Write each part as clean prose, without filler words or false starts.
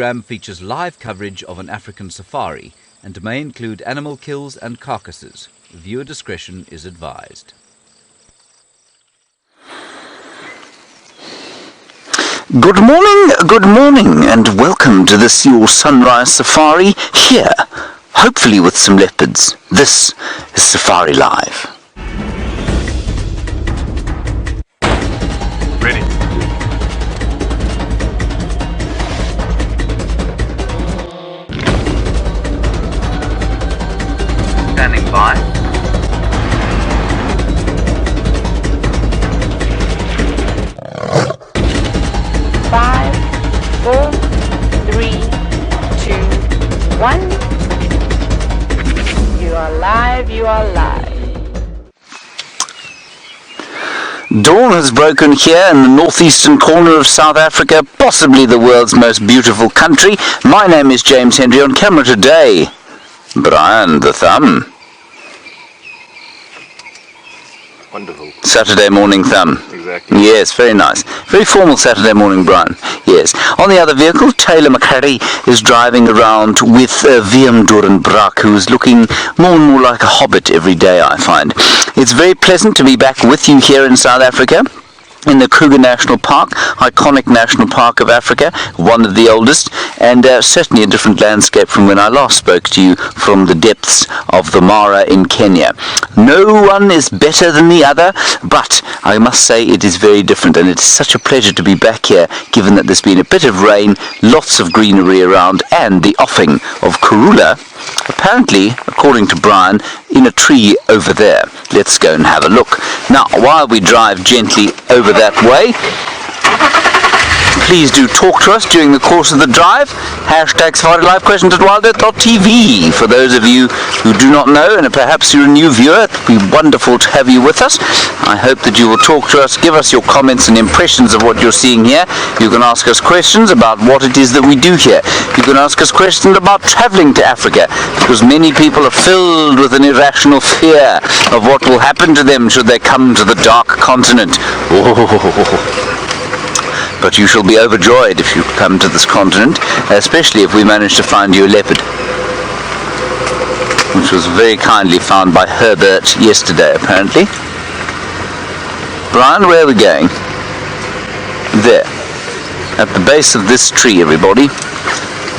The program features live coverage of an African safari and may include animal kills and carcasses. Viewer discretion is advised. Good morning, and welcome to this your sunrise safari here, hopefully with some leopards. This is Safari Live. Ready. Standing by. Five, 4, 3, 2, 1. You are live, you are live. Dawn has broken here in the northeastern corner of South Africa, possibly the world's most beautiful country. My name is James Henry. On camera today, Brian the Thumb. Wonderful. Saturday morning Thumb. Exactly. Yes, very nice. Very formal Saturday morning, Brian. Yes. On the other vehicle, Taylor McCurry is driving around with VM Dorenbrak, who is looking more and more like a hobbit every day, I find. It's very pleasant to be back with you here in South Africa, in the Kruger National Park, iconic national park of Africa, one of the oldest, and certainly a different landscape from when I last spoke to you from the depths of the Mara in Kenya. No one is better than the other, but I must say it is very different, and it's such a pleasure to be back here, given that there's been a bit of rain, lots of greenery around, and the offing of Karula, apparently, according to Brian, in a tree over there. Let's go and have a look. Now, while we drive gently over that way, please do talk to us during the course of the drive. Hashtag Safari Live questions at WildEarthTV. For those of you who do not know, and perhaps you're a new viewer, it would be wonderful to have you with us. I hope that you will talk to us, give us your comments and impressions of what you're seeing here. You can ask us questions about what it is that we do here. You can ask us questions about travelling to Africa, because many people are filled with an irrational fear of what will happen to them should they come to the dark continent. But you shall be overjoyed if you come to this continent, especially if we manage to find you a leopard, which was very kindly found by Herbert yesterday, apparently. Brian, where are we going? There, at the base of this tree, everybody.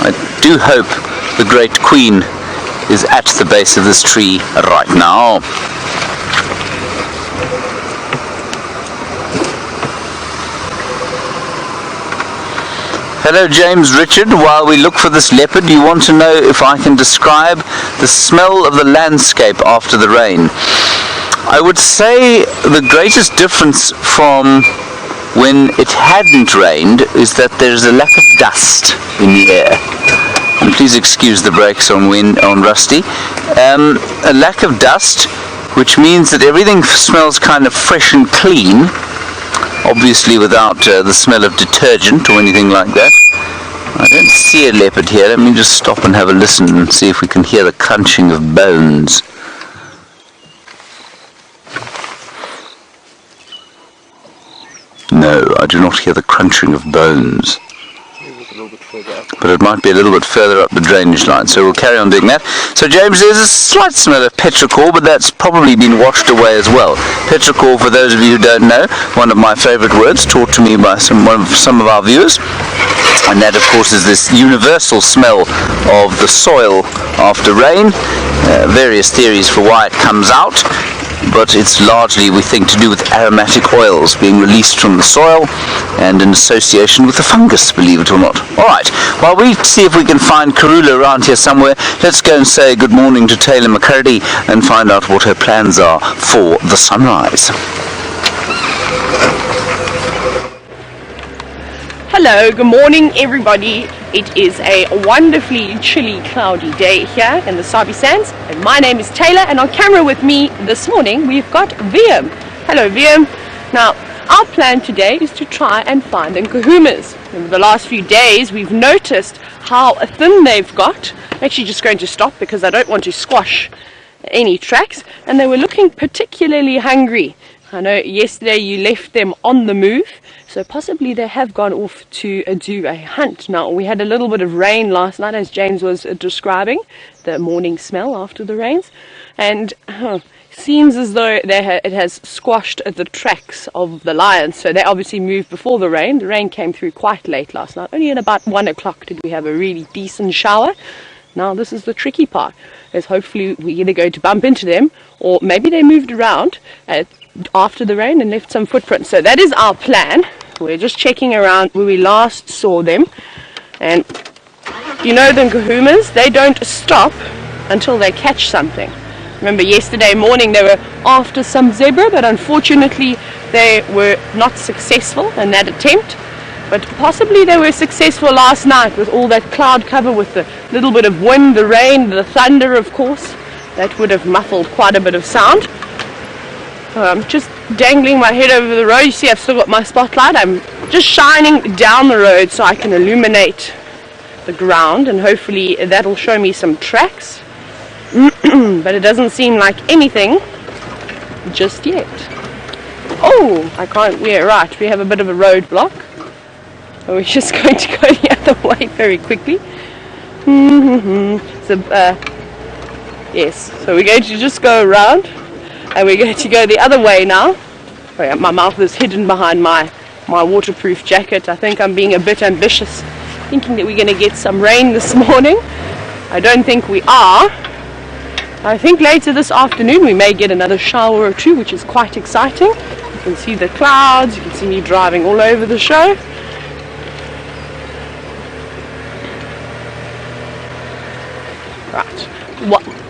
I do hope the Great Queen is at the base of this tree right now. Hello James Richard, while we look for this leopard, you want to know if I can describe the smell of the landscape after the rain. I would say the greatest difference from when it hadn't rained is that there's a lack of dust in the air. And please excuse the brakes on Rusty. A lack of dust, which means that everything smells kind of fresh and clean. Obviously without the smell of detergent or anything like that. I don't see a leopard here. Let me just stop and have a listen and see if we can hear the crunching of bones. No, I do not hear the crunching of bones. But it might be a little bit further up the drainage line, so we'll carry on doing that. So James, there's a slight smell of petrichor, but that's probably been washed away as well. Petrichor, for those of you who don't know, one of my favourite words, taught to me by some of our viewers. And that, of course, is this universal smell of the soil after rain. Various theories for why it comes out, but it's largely, we think, to do with aromatic oils being released from the soil and in association with the fungus, believe it or not. Alright, while we see if we can find Karula around here somewhere, let's go and say good morning to Taylor McCurdy and find out what her plans are for the sunrise. Hello, good morning everybody. It is a wonderfully chilly, cloudy day here in the Sabi Sands, and my name is Taylor, and on camera with me this morning we've got VM. Hello VM. Now, our plan today is to try and find the kahumas. In the last few days we've noticed how thin they've got. I'm actually just going to stop because I don't want to squash any tracks, and they were looking particularly hungry. I know yesterday you left them on the move, So possibly they have gone off to do a hunt. Now, we had a little bit of rain last night, as James was describing, the morning smell after the rains, and seems as though it has squashed the tracks of the lions. So they obviously moved before the rain. The rain came through quite late last night. Only at about 1 o'clock did we have a really decent shower. Now this is the tricky part, is hopefully we're either going to bump into them, or maybe they moved around after the rain and left some footprints. So that is our plan. We're just checking around where we last saw them. And you know, the kahumas, they don't stop until they catch something. Remember yesterday morning they were after some zebra, but unfortunately they were not successful in that attempt. But possibly they were successful last night with all that cloud cover, with the little bit of wind, the rain, the thunder, of course. That would have muffled quite a bit of sound. I'm just dangling my head over the road. You see, I've still got my spotlight. I'm just shining down the road so I can illuminate the ground, and hopefully that'll show me some tracks. But it doesn't seem like anything just yet. Oh, I can't. We're right. We have a bit of a roadblock. So we're just going to go the other way very quickly. So, yes, so we're going to just go around, and we're going to go the other way now. Oh yeah, my mouth is hidden behind my waterproof jacket. I think I'm being a bit ambitious, thinking that we're going to get some rain this morning. I don't think we are. I think later this afternoon we may get another shower or two, which is quite exciting. You can see the clouds, you can see me driving all over the show. Right.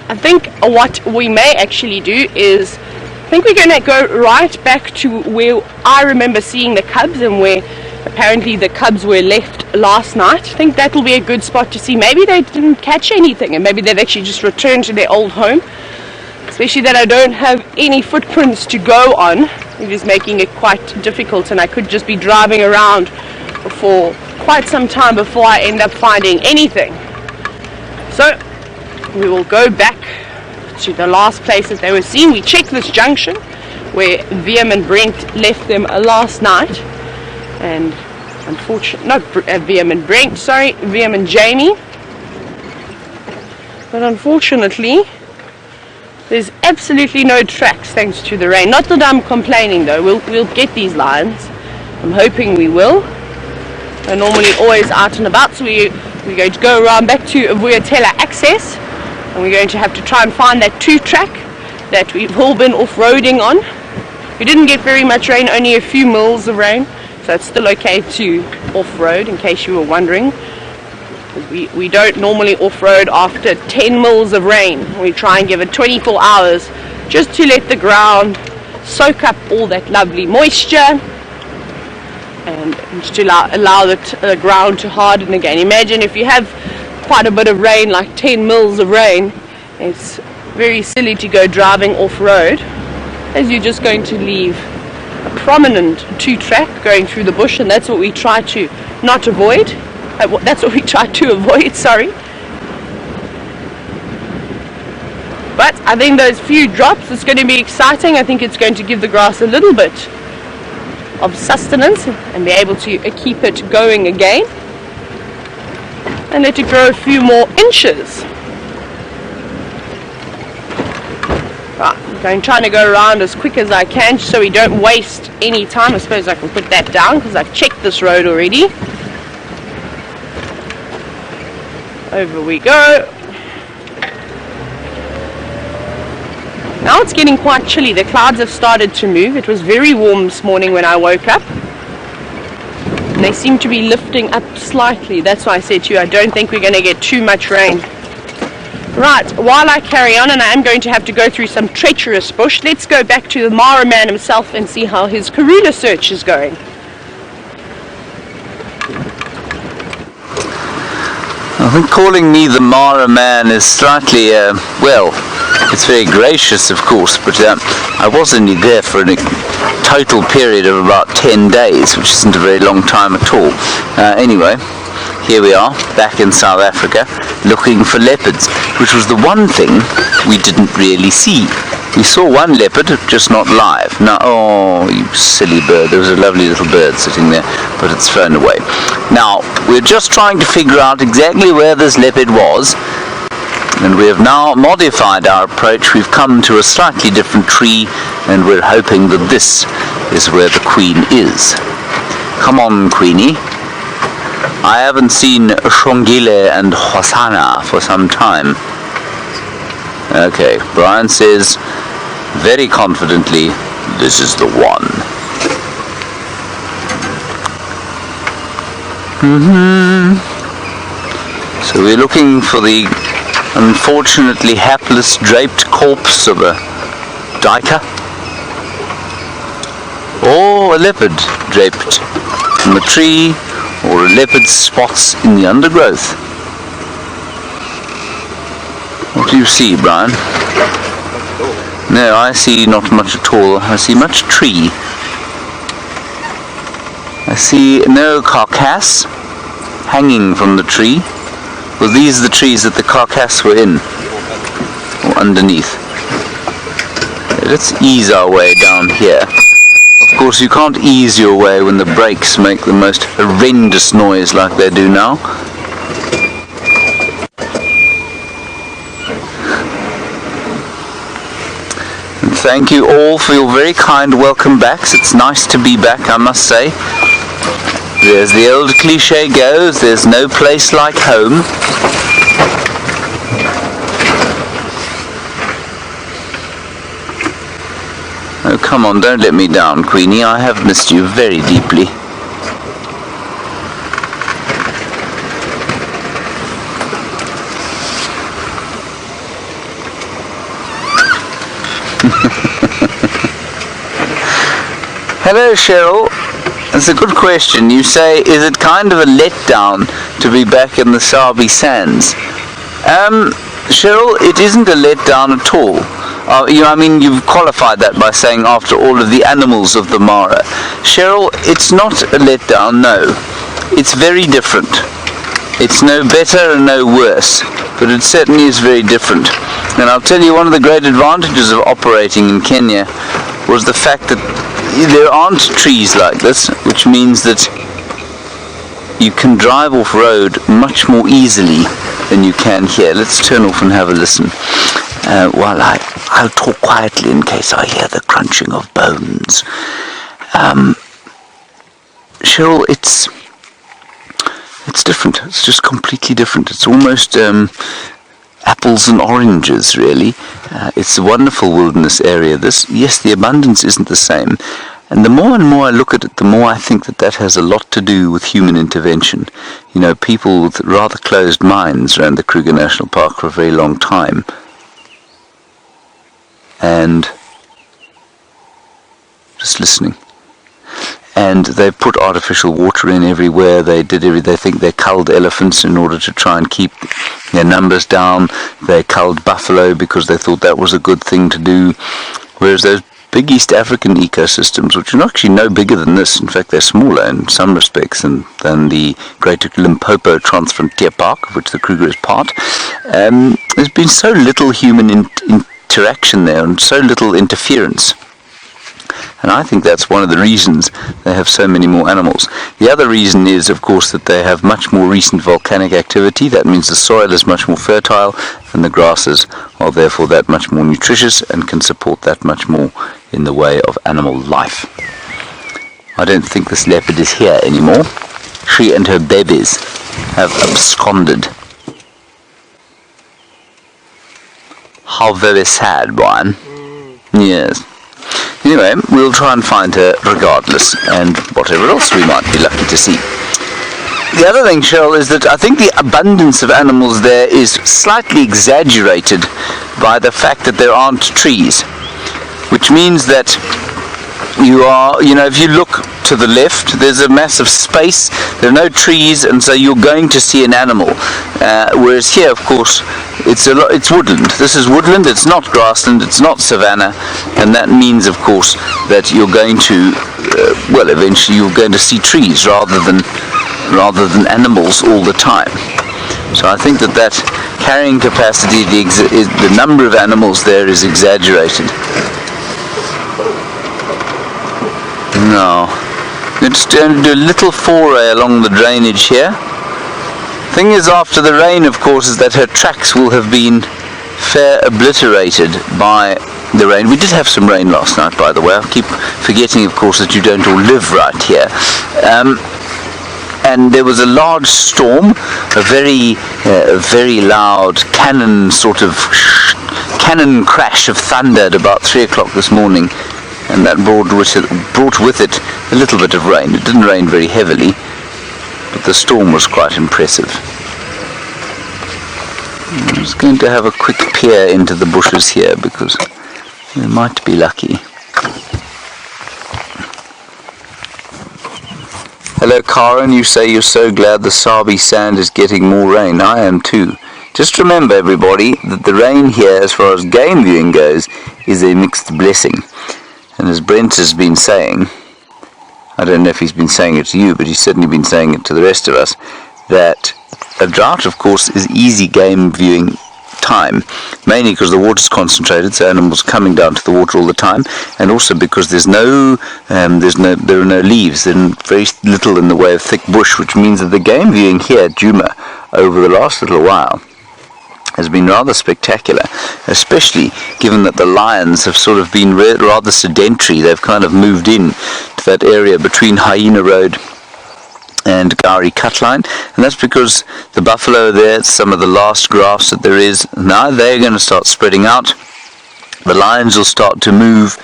I think what we may actually do is, I think we're going to go right back to where I remember seeing the cubs, and where apparently the cubs were left last night. I think that will be a good spot to see. Maybe they didn't catch anything, and maybe they've actually just returned to their old home. Especially that I don't have any footprints to go on. It is making it quite difficult, and I could just be driving around for quite some time before I end up finding anything. So we will go back to the last place that they were seen. We checked this junction where VM and Brent left them last night, and unfortunately, not VM and Brent, sorry, VM and Jamie. But unfortunately, there's absolutely no tracks thanks to the rain. Not that I'm complaining though. We'll get these lions. I'm hoping we will. They're normally always out and about, so we're going to go around back to Vuatela access, and we're going to have to try and find that 2-track that we've all been off-roading on. We didn't get very much rain, only a few mils of rain, so it's still okay to off-road, in case you were wondering. We don't normally off-road after 10 mils of rain. We try and give it 24 hours just to let the ground soak up all that lovely moisture, and to allow the ground to harden again. Imagine if you have quite a bit of rain, like 10 mils of rain, it's very silly to go driving off-road, as you're just going to leave a prominent 2-track going through the bush, and that's what we try to not avoid. That's what we try to avoid, sorry. But I think those few drops, it's going to be exciting. I think it's going to give the grass a little bit of sustenance and be able to keep it going again, and let it grow a few more inches. Right, I'm trying to go around as quick as I can so we don't waste any time. I suppose I can put that down because I've checked this road already. Over we go. Now it's getting quite chilly. The clouds have started to move. It was very warm this morning when I woke up. And they seem to be lifting up slightly. That's why I said to you, I don't think we're going to get too much rain. Right, while I carry on, and I am going to have to go through some treacherous bush, let's go back to the Mara man himself and see how his Karula search is going. I think calling me the Mara man is slightly, well, it's very gracious of course, but I was only there for a total period of about 10 days, which isn't a very long time at all. Anyway, here we are, back in South Africa, looking for leopards, which was the one thing we didn't really see. We saw one leopard, just not live. Now, oh, you silly bird. There was a lovely little bird sitting there, but it's flown away. Now, we're just trying to figure out exactly where this leopard was, and we have now modified our approach. We've come to a slightly different tree, and we're hoping that this is where the queen is. Come on, Queenie. I haven't seen Shongile and Hosanna for some time. Okay, Brian says very confidently, this is the one. So we're looking for the unfortunately hapless draped corpse of a duiker, or a leopard draped from a tree, or a leopard's spots in the undergrowth. What do you see, Brian? No, I see not much at all. I see much tree. I see no carcass hanging from the tree. Well, these are the trees that the carcass were in, or underneath. Let's ease our way down here. Of course, you can't ease your way when the brakes make the most horrendous noise like they do now. And thank you all for your very kind welcome backs. It's nice to be back, I must say. There's the old cliche goes, there's no place like home. Oh, come on, don't let me down, Queenie. I have missed you very deeply. Hello, Cheryl. That's a good question. You say, is it kind of a letdown to be back in the Sabi Sands? Cheryl, it isn't a letdown at all. You've qualified that by saying after all of the animals of the Mara. Cheryl, it's not a letdown, no. It's very different. It's no better and no worse, but it certainly is very different. And I'll tell you, one of the great advantages of operating in Kenya was the fact that there aren't trees like this, which means that you can drive off-road much more easily than you can here. Let's turn off and have a listen. While I'll talk quietly in case I hear the crunching of bones. Cheryl, it's different. It's just completely different. It's almost apples and oranges, really. It's a wonderful wilderness area. Yes, the abundance isn't the same. And the more and more I look at it, the more I think that has a lot to do with human intervention. You know, people with rather closed minds around the Kruger National Park for a very long time. And just listening. And they put artificial water in everywhere. They think they culled elephants in order to try and keep their numbers down. They culled buffalo because they thought that was a good thing to do. Whereas those big East African ecosystems, which are actually no bigger than this, in fact they're smaller in some respects than the Greater Limpopo Transfrontier Park, of which the Kruger is part, there's been so little human interaction there and so little interference. And I think that's one of the reasons they have so many more animals. The other reason is, of course, that they have much more recent volcanic activity. That means the soil is much more fertile and the grasses are therefore that much more nutritious and can support that much more in the way of animal life. I don't think this leopard is here anymore. She and her babies have absconded. How very sad, Brian. Yes. Anyway, we'll try and find her regardless, and whatever else we might be lucky to see. The other thing, Cheryl, is that I think the abundance of animals there is slightly exaggerated by the fact that there aren't trees, which means that if you look to the left, there's a massive space, there are no trees, and so you're going to see an animal. Whereas here, of course, it's woodland. This is woodland, it's not grassland, it's not savanna, and that means, of course, that you're going to, eventually you're going to see trees rather than animals all the time. So So I think that carrying capacity, the number of animals there is exaggerated. Now, let's do a little foray along the drainage here. Thing is, after the rain, of course, is that her tracks will have been fair obliterated by the rain. We did have some rain last night, by the way. I keep forgetting, of course, that you don't all live right here. And there was a large storm, a very loud cannon crash of thunder at about 3 o'clock this morning, and that brought with it a little bit of rain. It didn't rain very heavily, but the storm was quite impressive. I'm just going to have a quick peer into the bushes here because we might be lucky. Hello Karen, you say you're so glad the Sabi sand is getting more rain. I am too. Just remember everybody that the rain here, as far as game viewing goes, is a mixed blessing. And as Brent has been saying, I don't know if he's been saying it to you, but he's certainly been saying it to the rest of us, that a drought, of course, is easy game viewing time, mainly because the water's concentrated, so animals are coming down to the water all the time, and also because there are no leaves, and very little in the way of thick bush, which means that the game viewing here at Djuma over the last little while has been rather spectacular, especially given that the lions have sort of been rather sedentary. They've kind of moved in to that area between Hyena Road and Gari Cutline, and that's because the buffalo there, some of the last grass that there is, now they're going to start spreading out. The lions will start to move,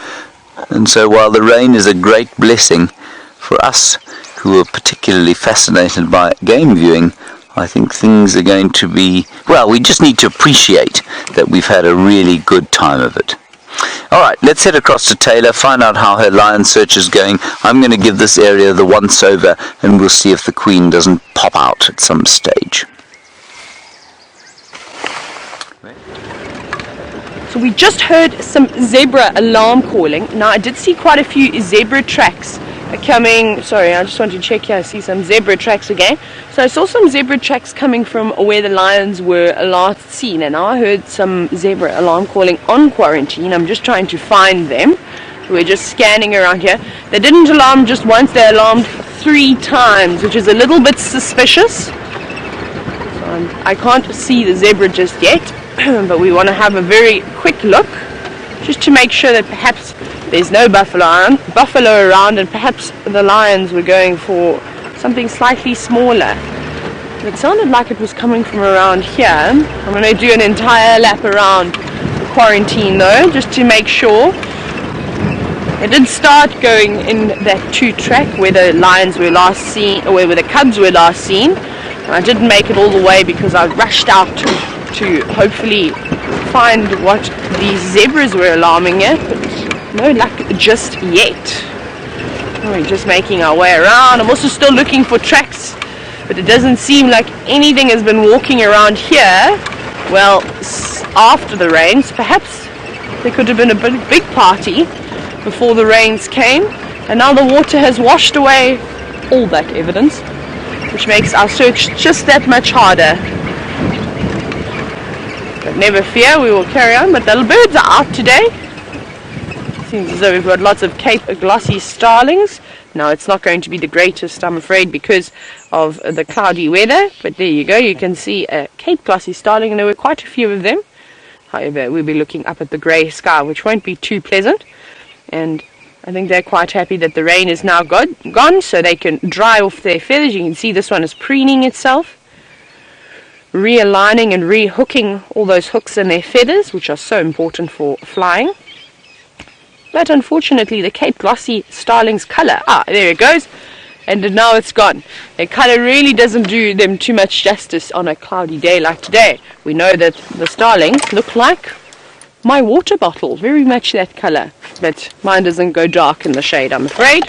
and so while the rain is a great blessing for us who are particularly fascinated by game viewing, I think things are going to be, well, we just need to appreciate that we've had a really good time of it. Alright, let's head across to Taylor, find out how her lion search is going. I'm going to give this area the once over, and we'll see if the queen doesn't pop out at some stage. So we just heard some zebra alarm calling. Now I did see quite a few zebra tracks coming. Sorry, I just want to check here. I see some zebra tracks again. So I saw some zebra tracks coming from where the lions were last seen, and now I heard some zebra alarm calling on quarantine. I'm just trying to find them. We're just scanning around here. They didn't alarm just once, they alarmed 3 times, which is a little bit suspicious. So I can't see the zebra just yet, but we want to have a very quick look just to make sure that perhaps there's no buffalo around, and perhaps the lions were going for something slightly smaller. It sounded like it was coming from around here. I'm going to do an entire lap around the quarantine though, just to make sure. It did start going in that 2 track where the lions were last seen, or where the cubs were last seen. And I didn't make it all the way because I rushed out to hopefully find what these zebras were alarming at, but no luck just yet. We're just making our way around. I'm also still looking for tracks, but it doesn't seem like anything has been walking around here. Well, after the rains, perhaps there could have been a big party before the rains came, and now the water has washed away all that evidence, which makes our search just that much harder. But never fear, we will carry on. But the little birds are out today. Seems as though we've got lots of Cape glossy starlings. Now it's not going to be the greatest, I'm afraid, because of the cloudy weather, but there you go, you can see a Cape glossy starling, and there were quite a few of them. However, we'll be looking up at the grey sky, which won't be too pleasant, and I think they're quite happy that the rain is now gone, so they can dry off their feathers. You can see this one is preening itself, realigning and rehooking all those hooks in their feathers, which are so important for flying. But unfortunately the Cape glossy starling's colour, there it goes, and now it's gone. Their colour really doesn't do them too much justice on a cloudy day like today. We know that the starlings look like my water bottle, very much that colour, but mine doesn't go dark in the shade, I'm afraid.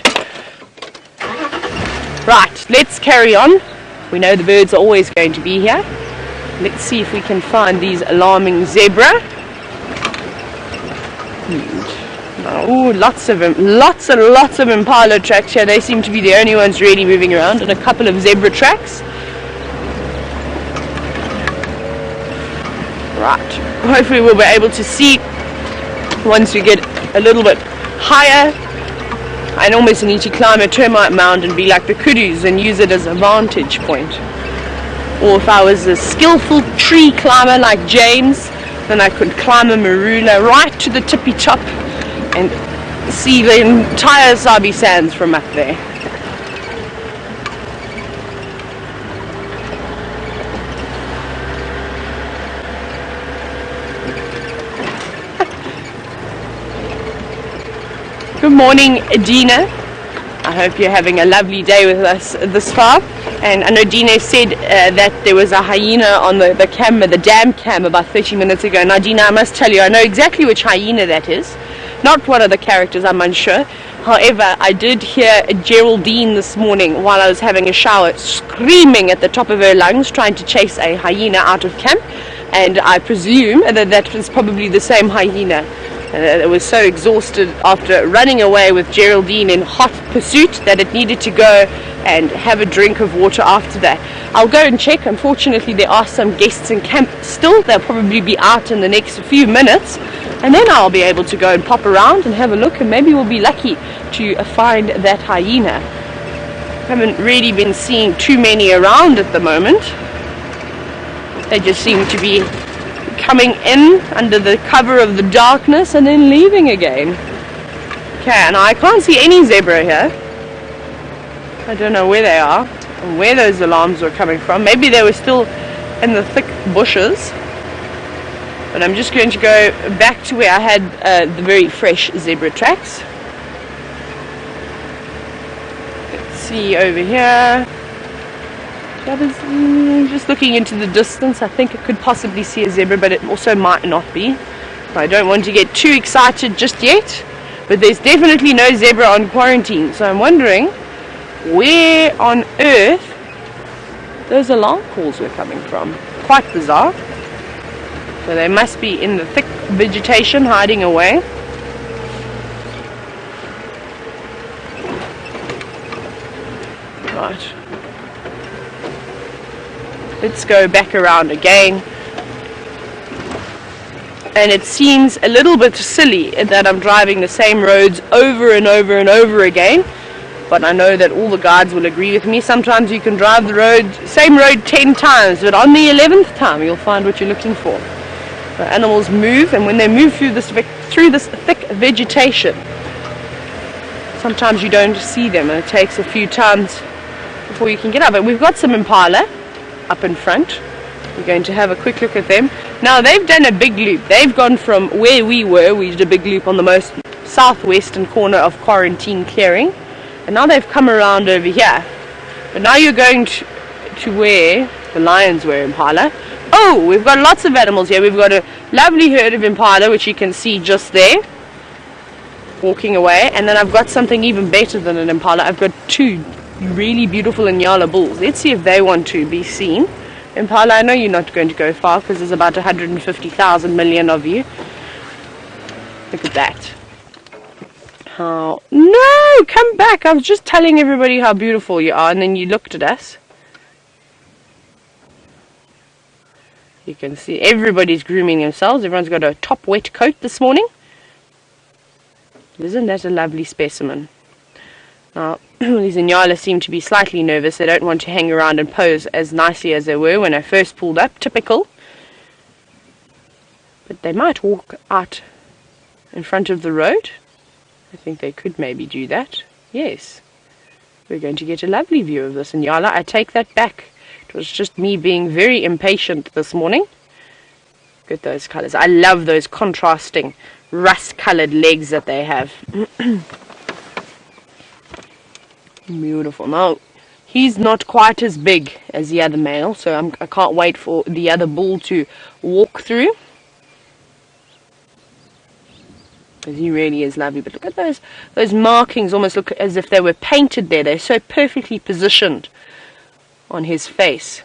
Right, let's carry on. We know the birds are always going to be here. Let's see if we can find these alarming zebra. Oh, lots of them, lots and lots of Impala tracks here. They seem to be the only ones really moving around, and a couple of zebra tracks. Right, hopefully we'll be able to see once we get a little bit higher. I'd almost need to climb a termite mound and be like the kudus and use it as a vantage point. Or if I was a skillful tree climber like James, then I could climb a marula right to the tippy top and see the entire Sabi Sands from up there. Good morning, Dina. I hope you're having a lovely day with us this far. And I know Dina said that there was a hyena on the camera, the dam cam, about 30 minutes ago. Now, Dina, I must tell you, I know exactly which hyena that is. Not one of the characters, I'm unsure. However, I did hear Geraldine this morning while I was having a shower screaming at the top of her lungs trying to chase a hyena out of camp. And I presume that was probably the same hyena. It was so exhausted after running away with Geraldine in hot pursuit that it needed to go and have a drink of water after that. I'll go and check. Unfortunately, there are some guests in camp still. They'll probably be out in the next few minutes, and then I'll be able to go and pop around and have a look, and maybe we'll be lucky to find that hyena. Haven't really been seeing too many around at the moment. They just seem to be coming in under the cover of the darkness and then leaving again. Okay, and I can't see any zebra here. I don't know where they are and where those alarms were coming from. Maybe they were still in the thick bushes. But I'm just going to go back to where I had the very fresh zebra tracks. Let's see over here. Just looking into the distance, I think I could possibly see a zebra, but it also might not be. I don't want to get too excited just yet, but there's definitely no zebra on quarantine, so I'm wondering where on earth those alarm calls were coming from. Quite bizarre. So they must be in the thick vegetation hiding away. Right. Let's go back around again. And it seems a little bit silly that I'm driving the same roads over and over and over again, but I know that all the guides will agree with me. Sometimes you can drive the same road 10 times, but on the 11th time you'll find what you're looking for. The animals move, and when they move through this thick vegetation, sometimes you don't see them, and it takes a few times before you can get up. But we've got some Impala up in front. We're going to have a quick look at them. Now, they've done a big loop. They've gone from where we were. We did a big loop on the most southwestern corner of quarantine clearing, and now they've come around over here. But now you're going to where the lions were, Impala. Oh, we've got lots of animals here. We've got a lovely herd of Impala, which you can see just there, walking away. And then I've got something even better than an Impala. I've got two really beautiful Inyala bulls. Let's see if they want to be seen. Impala, I know you're not going to go far because there's about 150,000 million of you. Look at that. How... No! Come back! I was just telling everybody how beautiful you are, and then you looked at us. You can see everybody's grooming themselves. Everyone's got a top wet coat this morning. Isn't that a lovely specimen? Now, these Inyala seem to be slightly nervous. They don't want to hang around and pose as nicely as they were when I first pulled up. Typical. But they might walk out in front of the road. I think they could maybe do that. Yes. We're going to get a lovely view of this Inyala. I take that back. It was just me being very impatient this morning. Look at those colours. I love those contrasting rust-coloured legs that they have. Beautiful. Now, he's not quite as big as the other male, so I can't wait for the other bull to walk through. Because he really is lovely. But look at those markings, almost look as if they were painted there. They're so perfectly positioned on his face.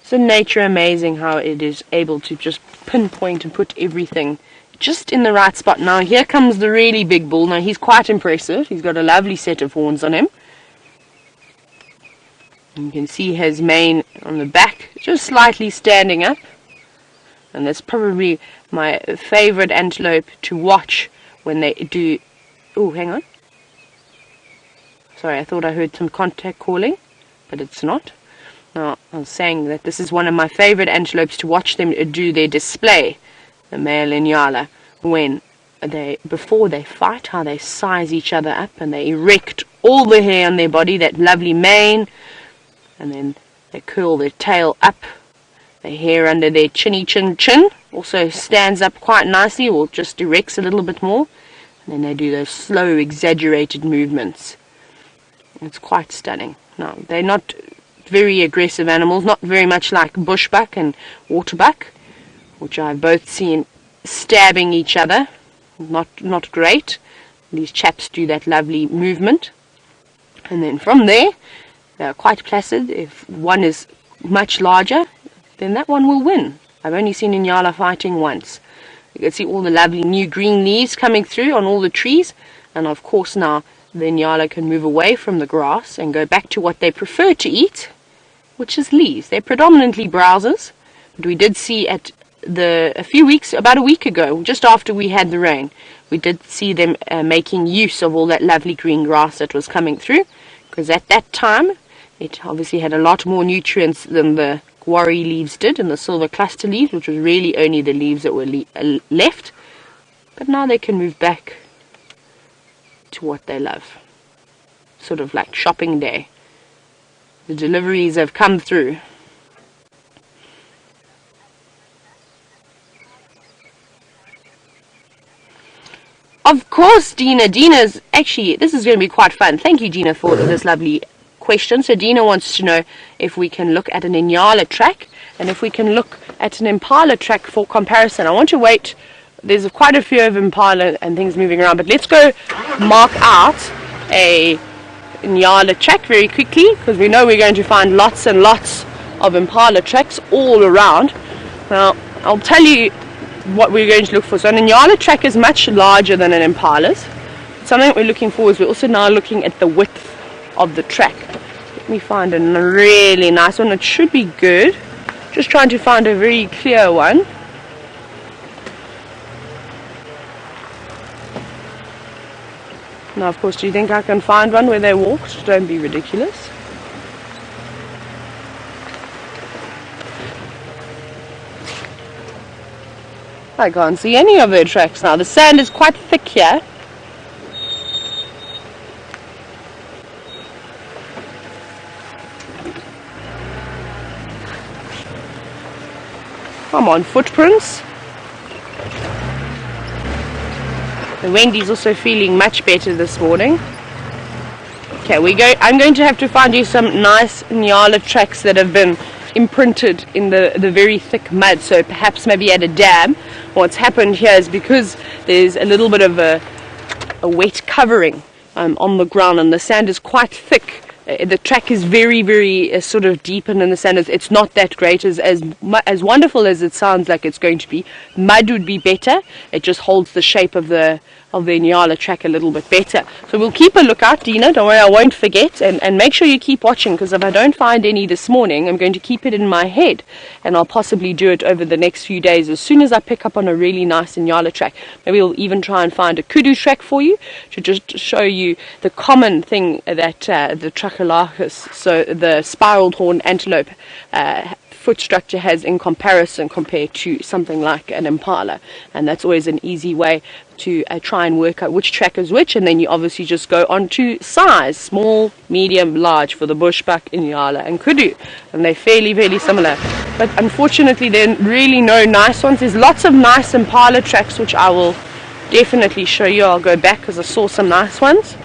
So nature, amazing how it is able to just pinpoint and put everything just in the right spot. Now here comes the really big bull. Now he's quite impressive. He's got a lovely set of horns on him. You can see his mane on the back just slightly standing up. And that's probably my favorite antelope to watch when they do... Oh, hang on. Sorry, I thought I heard some contact calling, but it's not. Now, I was saying that this is one of my favorite antelopes to watch them do their display, the male Inyala, before they fight, how they size each other up and they erect all the hair on their body, that lovely mane, and then they curl their tail up. The hair under their chinny chin also stands up quite nicely, or just erects a little bit more, and then they do those slow, exaggerated movements. It's quite stunning. Now, they're not very aggressive animals, not very much like bushbuck and waterbuck, which I've both seen stabbing each other. Not great. These chaps do that lovely movement. And then from there, they're quite placid. If one is much larger, then that one will win. I've only seen Inyala fighting once. You can see all the lovely new green leaves coming through on all the trees, and of course now the Inyala can move away from the grass and go back to what they prefer to eat, which is leaves. They're predominantly browsers, but we did see about a week ago, just after we had the rain, we did see them making use of all that lovely green grass that was coming through, because at that time it obviously had a lot more nutrients than the guarri leaves did and the silver cluster leaves, which was really only the leaves that were left. But now they can move back to what they love, sort of like shopping day. The deliveries have come through. Of course, Dina's actually, this is going to be quite fun. Thank you, Dina, for this lovely question. So Dina wants to know if we can look at an Inyala track and if we can look at an Impala track for comparison. I want to wait. There's quite a few of Impala and things moving around, but let's go mark out a Inyala track very quickly, because we know we're going to find lots and lots of Impala tracks all around. Now, I'll tell you what we're going to look for. So an Inyala track is much larger than an Impala's. Something that we're looking for is we're also now looking at the width of the track. Let me find a really nice one. It should be good. Just trying to find a very clear one. Now, of course, do you think I can find one where they walked? Don't be ridiculous. I can't see any of their tracks now. The sand is quite thick here. Come on, footprints. The Wendy's also feeling much better this morning. Okay, I'm going to have to find you some nice Nyala tracks that have been imprinted in the very thick mud. So perhaps maybe at a dam. What's happened here is because there's a little bit of a wet covering on the ground, and the sand is quite thick. The track is very, very sort of deepened in the sand. It's not that great. As wonderful as it sounds like it's going to be, mud would be better. It just holds the shape of the Nyala track a little bit better. So we'll keep a lookout, Dina. Don't worry, I won't forget. And make sure you keep watching, because if I don't find any this morning, I'm going to keep it in my head, and I'll possibly do it over the next few days as soon as I pick up on a really nice Nyala track. Maybe we'll even try and find a kudu track for you to just show you the common thing that the Tracholachus, so the spiraled horn antelope, foot structure has in comparison compared to something like an Impala. And that's always an easy way to try and work out which track is which, and then you obviously just go on to size, small, medium, large for the bushbuck, Inyala and kudu, and they're fairly similar. But unfortunately there are really no nice ones. There's lots of nice Impala tracks which I will definitely show you. I'll go back because I saw some nice ones.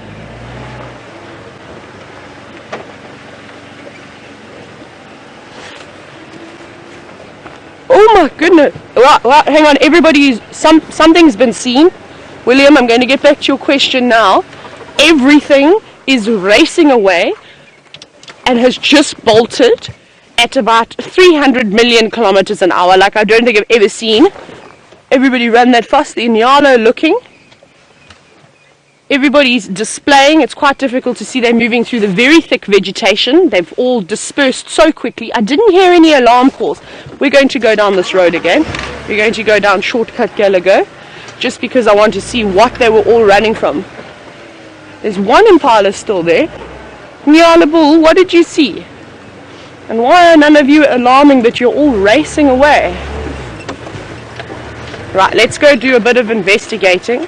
Oh my goodness. Well, hang on, everybody, something's been seen. William, I'm going to get back to your question now. Everything is racing away and has just bolted at about 300 million kilometers an hour, like I don't think I've ever seen everybody run that fast. The Inyala looking. Everybody's displaying. It's quite difficult to see. They're moving through the very thick vegetation. They've all dispersed so quickly. I didn't hear any alarm calls. We're going to go down this road again. We're going to go down shortcut Gallagher, just because I want to see what they were all running from. There's one Impala still there. Nyala bull, what did you see? And why are none of you alarming that you're all racing away? Right, let's go do a bit of investigating.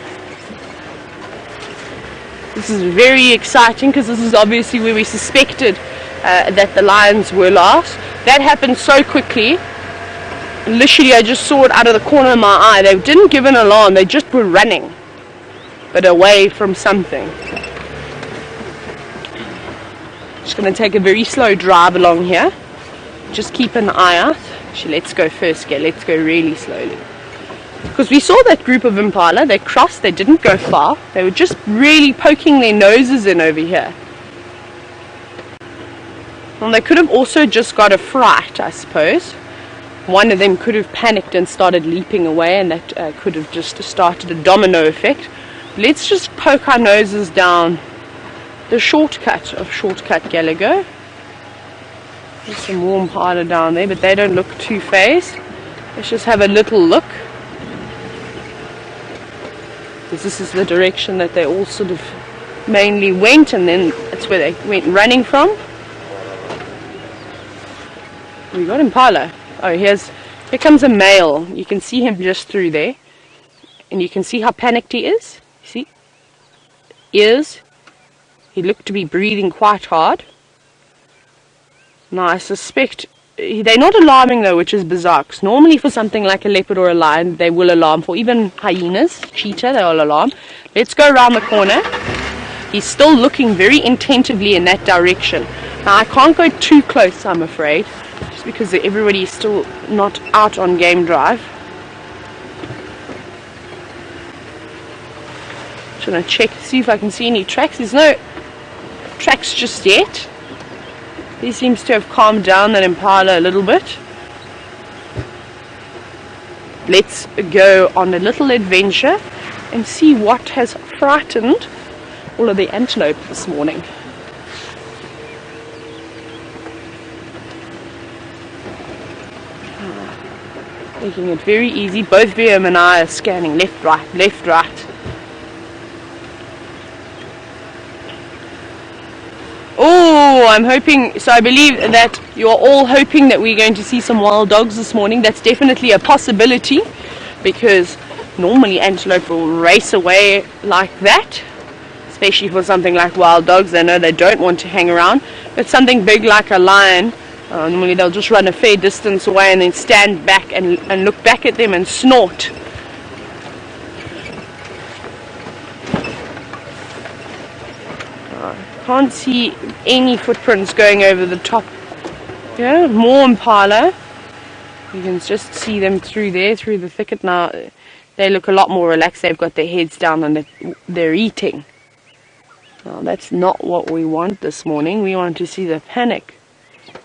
This is very exciting because this is obviously where we suspected that the lions were last. That happened so quickly. Literally, I just saw it out of the corner of my eye. They didn't give an alarm, they just were running, but away from something. Just going to take a very slow drive along here. Just keep an eye out. Actually, let's go first, let's go really slowly. Because we saw that group of Impala, they crossed, they didn't go far. They were just really poking their noses in over here. Well, they could have also just got a fright, I suppose. One of them could have panicked and started leaping away, and that could have just started a domino effect. Let's just poke our noses down the shortcut of Shortcut Gallagher. There's some more Impala down there, but they don't look too phased. Let's just have a little look. Because this is the direction that they all sort of mainly went, and then that's where they went running from. We got Impala. Oh, here comes a male. You can see him just through there, and you can see how panicked he is. See, ears. He looked to be breathing quite hard. Now I suspect they're not alarming though, which is bizarre, because normally for something like a leopard or a lion, they will alarm. For even hyenas, cheetah, they will alarm. Let's go around the corner. He's still looking very intentively in that direction. Now I can't go too close, I'm afraid, just because everybody is still not out on game drive. Just gonna check, see if I can see any tracks. There's no tracks just yet. He seems to have calmed down that Impala a little bit. Let's go on a little adventure and see what has frightened all of the antelope this morning. Making it very easy. Both VM and I are scanning left, right, left, right. Oh, I'm hoping, so I believe that you're all hoping that we're going to see some wild dogs this morning. That's definitely a possibility, because normally antelope will race away like that, especially for something like wild dogs. They know they don't want to hang around, but something big like a lion, normally they'll just run a fair distance away and then stand back and look back at them and snort. Can't see any footprints going over the top. Yeah, more Impala. You can just see them through there, through the thicket now. They look a lot more relaxed. They've got their heads down and they're eating. Now, that's not what we want this morning. We want to see the panic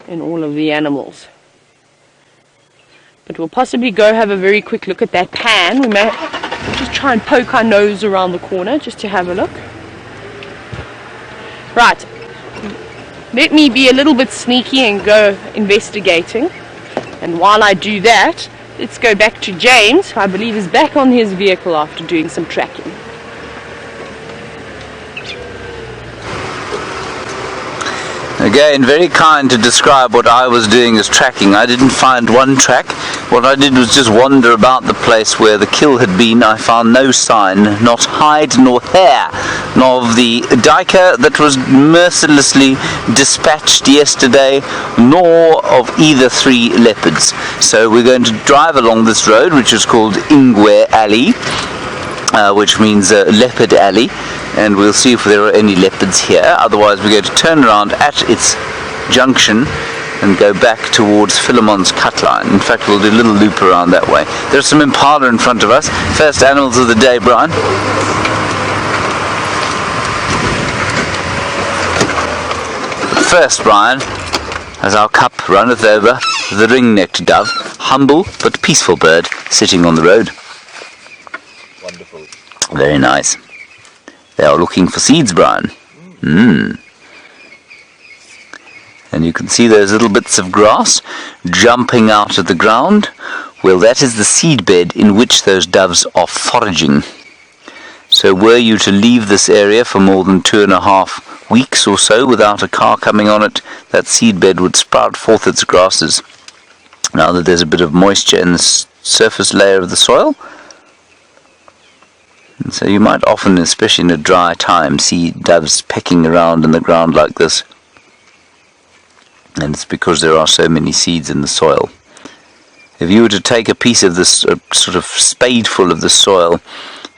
in all of the animals. But we'll possibly go have a very quick look at that pan. We may just try and poke our nose around the corner just to have a look. Right, let me be a little bit sneaky and go investigating, and while I do that, let's go back to James, who I believe is back on his vehicle after doing some tracking. Again, very kind to describe what I was doing as tracking. I didn't find one track. What I did was just wander about the place where the kill had been. I found no sign, not hide nor hair, nor of the duiker that was mercilessly dispatched yesterday, nor of either three leopards. So we're going to drive along this road, which is called Ingwe Alley, which means Leopard Alley, and we'll see if there are any leopards here. Otherwise we're going to turn around at its junction and go back towards Philemon's cut line. In fact, we'll do a little loop around that way. There's some Impala in front of us. First animals of the day, Brian. First, Brian, as our cup runneth over, the ring-necked dove, humble but peaceful bird, sitting on the road. Wonderful. Very nice. They are looking for seeds, Brian. And you can see those little bits of grass jumping out of the ground. Well, that is the seed bed in which those doves are foraging. So were you to leave this area for more than 2.5 weeks or so without a car coming on it, that seed bed would sprout forth its grasses. Now that there's a bit of moisture in the surface layer of the soil, and so you might often, especially in a dry time, see doves pecking around in the ground like this. And it's because there are so many seeds in the soil. If you were to take a piece of this sort of spadeful of the soil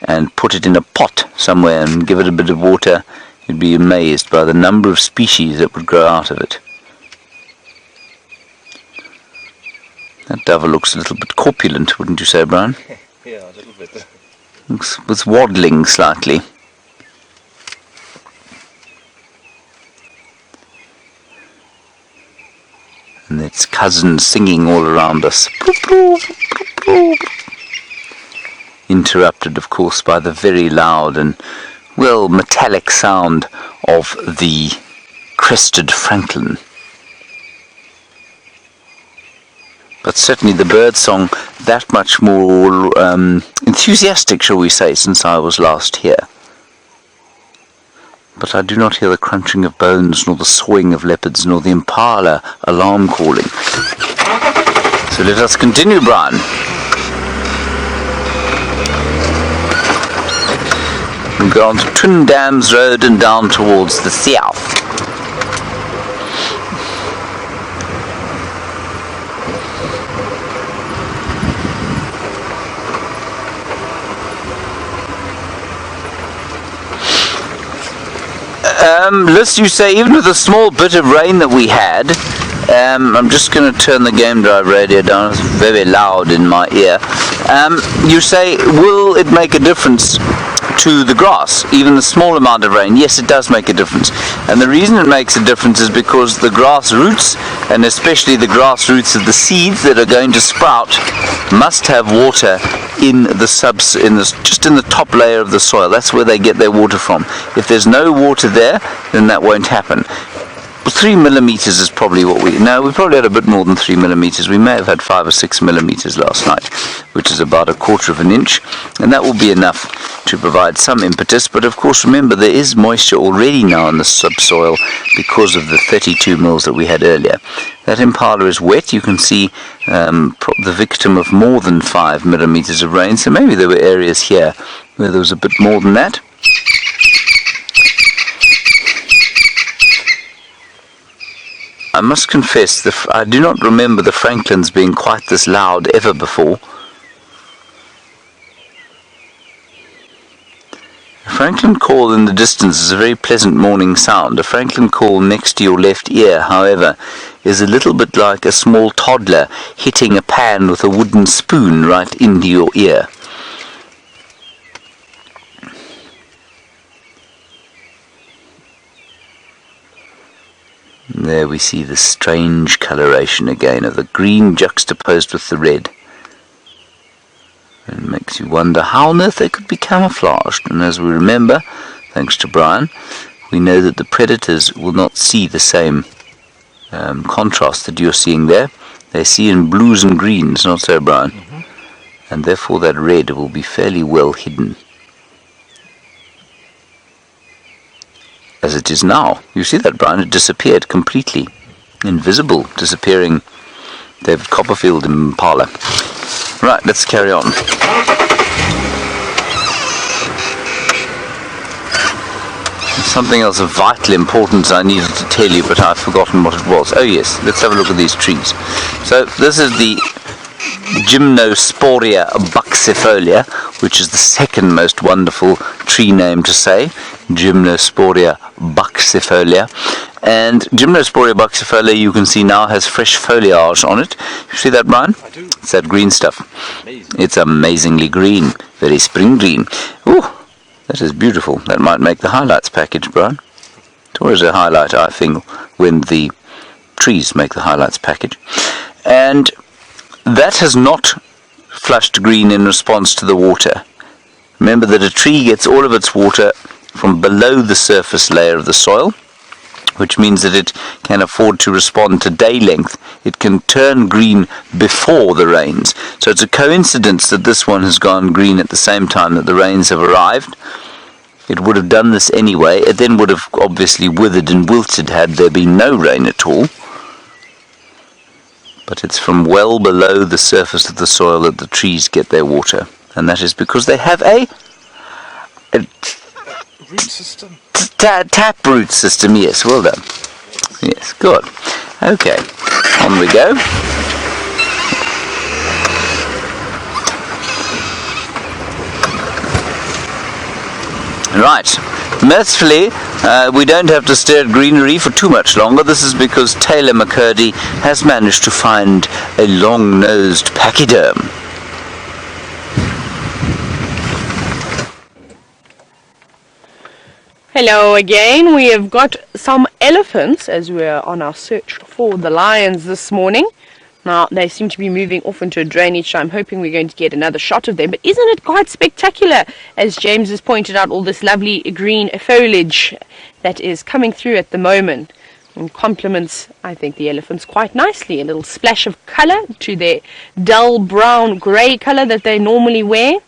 and put it in a pot somewhere and give it a bit of water, you'd be amazed by the number of species that would grow out of it. That dove looks a little bit corpulent, wouldn't you say, Brian? Yeah, a little bit. Looks waddling slightly. And its cousins singing all around us. Interrupted, of course, by the very loud and, well, metallic sound of the crested francolin. But certainly the bird song that much more enthusiastic, shall we say, since I was last here. But I do not hear the crunching of bones, nor the sawing of leopards, nor the Impala alarm calling. So let us continue, Brian. We go on to Twin Dams Road and down towards the south. List, you say, even with a small bit of rain that we had, I'm just going to turn the game drive radio down, it's very loud in my ear. You say, will it make a difference to the grass, even the small amount of rain? Yes, it does make a difference. And the reason it makes a difference is because the grass roots, and especially the grass roots of the seeds that are going to sprout, must have water in the just in the top layer of the soil. That's where they get their water from. If there's no water there, then that won't happen. 3 millimeters is probably what we probably had a bit more than 3 millimeters. We may have had 5 or 6 millimeters last night, which is about 1/4 of an inch, and that will be enough to provide some impetus. But of course, remember, there is moisture already now in the subsoil because of the 32 mils that we had earlier. That Impala is wet. You can see the victim of more than 5 millimeters of rain, so maybe there were areas here where there was a bit more than that. I must confess that I do not remember the francolins being quite this loud ever before. A francolin call in the distance is a very pleasant morning sound. A francolin call next to your left ear, however, is a little bit like a small toddler hitting a pan with a wooden spoon right into your ear. There we see the strange coloration again of the green juxtaposed with the red. It makes you wonder how on earth they could be camouflaged. And as we remember, thanks to Brian, we know that the predators will not see the same contrast that you're seeing there. They see in blues and greens, not so, Brian? Mm-hmm. And therefore that red will be fairly well hidden. As it is now. You see that, Brian? It disappeared completely. Invisible, disappearing David Copperfield in Impala. Right, let's carry on. Something else of vital importance I needed to tell you, but I've forgotten what it was. Oh yes, let's have a look at these trees. So this is the Gymnosporia buxifolia, which is the second most wonderful tree name to say. Gymnosporia buxifolia. And Gymnosporia buxifolia, you can see now, has fresh foliage on it. You see that, Brian? I do. It's that green stuff. Amazing. It's amazingly green. Very spring green. Ooh, that is beautiful. That might make the highlights package, Brian. It's always a highlight, I think, when the trees make the highlights package. And that has not flushed green in response to the water. Remember that a tree gets all of its water from below the surface layer of the soil, which means that it can afford to respond to day length. It can turn green before the rains. So it's a coincidence that this one has gone green at the same time that the rains have arrived. It would have done this anyway. It then would have obviously withered and wilted had there been no rain at all. But it's from well below the surface of the soil that the trees get their water. And that is because they have a Root system. tap root system. Yes, well done. Yes, good. Okay, on we go. Right, mercifully, we don't have to stare at greenery for too much longer. This is because Taylor McCurdy has managed to find a long-nosed pachyderm. Hello again. We have got some elephants as we're on our search for the lions this morning. Now, they seem to be moving off into a drainage, so I'm hoping we're going to get another shot of them. But isn't it quite spectacular, as James has pointed out, all this lovely green foliage that is coming through at the moment, and complements, I think, the elephants quite nicely. A little splash of colour to their dull brown grey colour that they normally wear.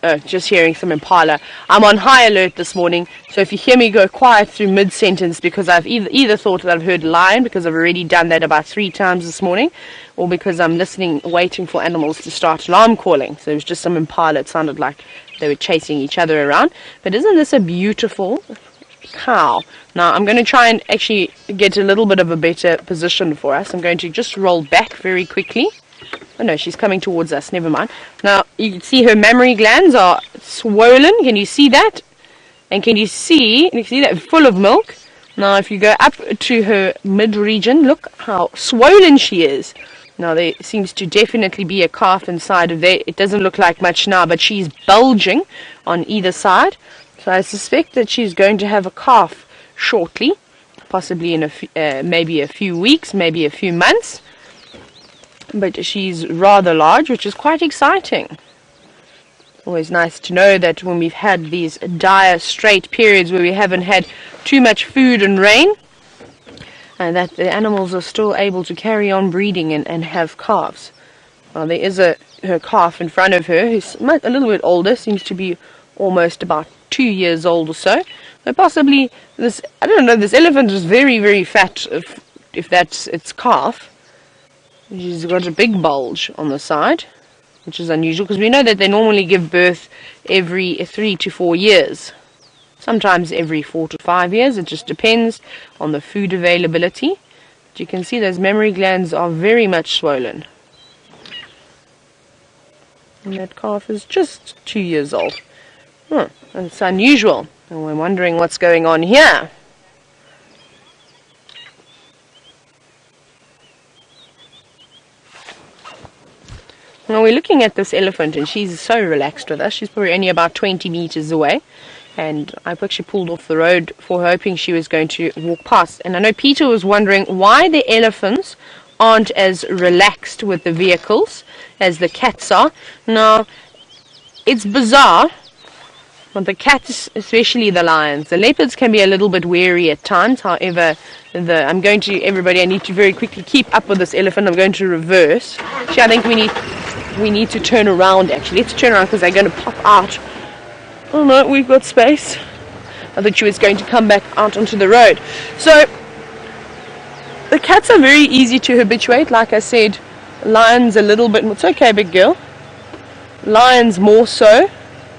Oh, just hearing some Impala. I'm on high alert this morning, so if you hear me go quiet through mid-sentence because I've either thought that I've heard lion, because I've already done that about 3 times this morning, or because I'm listening, waiting for animals to start alarm calling. So it was just some Impala. It sounded like they were chasing each other around. But isn't this a beautiful cow? Now, I'm going to try and actually get a little bit of a better position for us. I'm going to just roll back very quickly. Oh no, she's coming towards us, never mind. Now, you can see her mammary glands are swollen. Can you see that? And can you see that full of milk? Now, if you go up to her mid-region, look how swollen she is. Now, there seems to definitely be a calf inside of there. It doesn't look like much now, but she's bulging on either side. So I suspect that she's going to have a calf shortly, possibly in maybe a few weeks, maybe a few months. But she's rather large, which is quite exciting. Always nice to know that when we've had these dire, straight periods where we haven't had too much food and rain, and that the animals are still able to carry on breeding and have calves. Well, there is her calf in front of her, who's a little bit older, seems to be almost about 2 years old or so. But possibly this, I don't know, this elephant is very, very fat, if that's its calf. She's got a big bulge on the side, which is unusual because we know that they normally give birth every 3 to 4 years. Sometimes every 4 to 5 years. It just depends on the food availability. But you can see those mammary glands are very much swollen. And that calf is just 2 years old. That's unusual. And we're wondering what's going on here. Now we're looking at this elephant and she's so relaxed with us. She's probably only about 20 meters away. And I've actually pulled off the road for her, hoping she was going to walk past. And I know Peter was wondering why the elephants aren't as relaxed with the vehicles as the cats are. Now, it's bizarre. But the cats, especially the lions, the leopards can be a little bit wary at times. However, I need to very quickly keep up with this elephant. I'm going to reverse. Actually, I think we need to turn around, actually. Let's turn around because they're going to pop out. Oh no, we've got space. I thought she was going to come back out onto the road. So, the cats are very easy to habituate. Like I said, lions a little bit more. It's okay, big girl. Lions more so.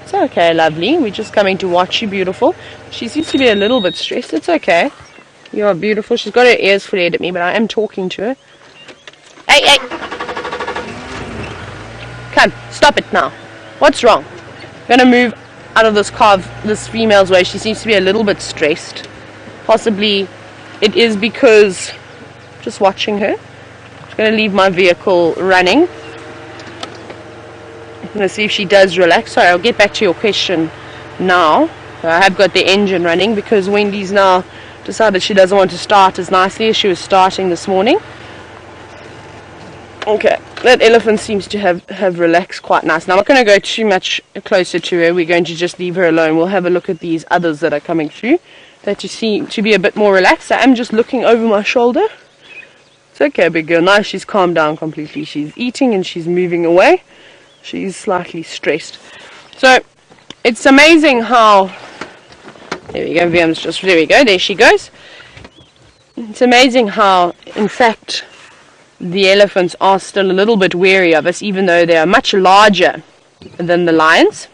It's okay, lovely. We're just coming to watch you, beautiful. She seems to be a little bit stressed. It's okay. You are beautiful. She's got her ears flared at me, but I am talking to her. Hey! Come, stop it now. What's wrong? I'm going to move out of this female's way. She seems to be a little bit stressed. Possibly it is because just watching her. I'm going to leave my vehicle running. I'm going to see if she does relax. Sorry, I'll get back to your question now. I have got the engine running because Wendy's now decided she doesn't want to start as nicely as she was starting this morning. Okay, that elephant seems to have relaxed quite nice. Now I'm not going to go too much closer to her. We're going to just leave her alone. We'll have a look at these others that are coming through. That you seem to be a bit more relaxed. I am just looking over my shoulder. It's okay, big girl. Now she's calmed down completely. She's eating and she's moving away. She's slightly stressed. So it's amazing how... There we go, VM's just... There we go, there she goes. It's amazing how, in fact, the elephants are still a little bit wary of us, even though they are much larger than the lions.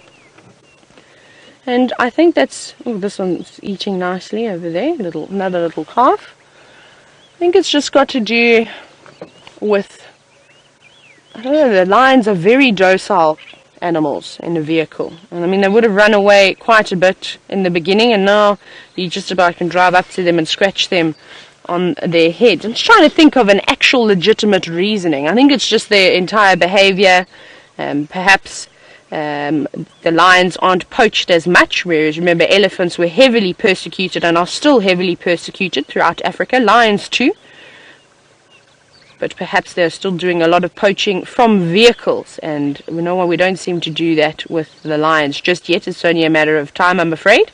And I think that's... Oh, this one's eating nicely over there. Another little calf. I think it's just got to do with... I don't know, the lions are very docile animals in a vehicle. And I mean, they would have run away quite a bit in the beginning, and now you just about can drive up to them and scratch them on their heads. I'm just trying to think of an actual legitimate reasoning. I think it's just their entire behavior. Perhaps the lions aren't poached as much, whereas remember elephants were heavily persecuted and are still heavily persecuted throughout Africa. Lions too. But perhaps they're still doing a lot of poaching from vehicles, and we don't seem to do that with the lions just yet. It's only a matter of time, I'm afraid.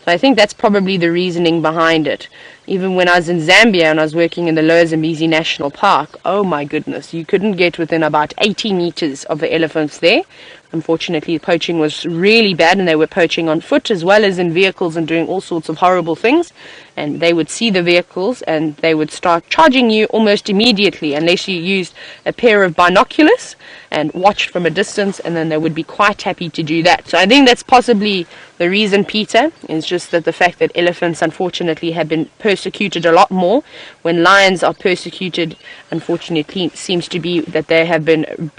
So I think that's probably the reasoning behind it. Even when I was in Zambia and I was working in the Lower Zambezi National Park, oh my goodness, you couldn't get within about 80 meters of the elephants there. Unfortunately, poaching was really bad, and they were poaching on foot as well as in vehicles and doing all sorts of horrible things. And they would see the vehicles and they would start charging you almost immediately unless you used a pair of binoculars and watched from a distance, and then they would be quite happy to do that. So I think that's possibly the reason, Peter, is just that the fact that elephants unfortunately have been persecuted a lot more. When lions are persecuted, unfortunately, seems to be that they have been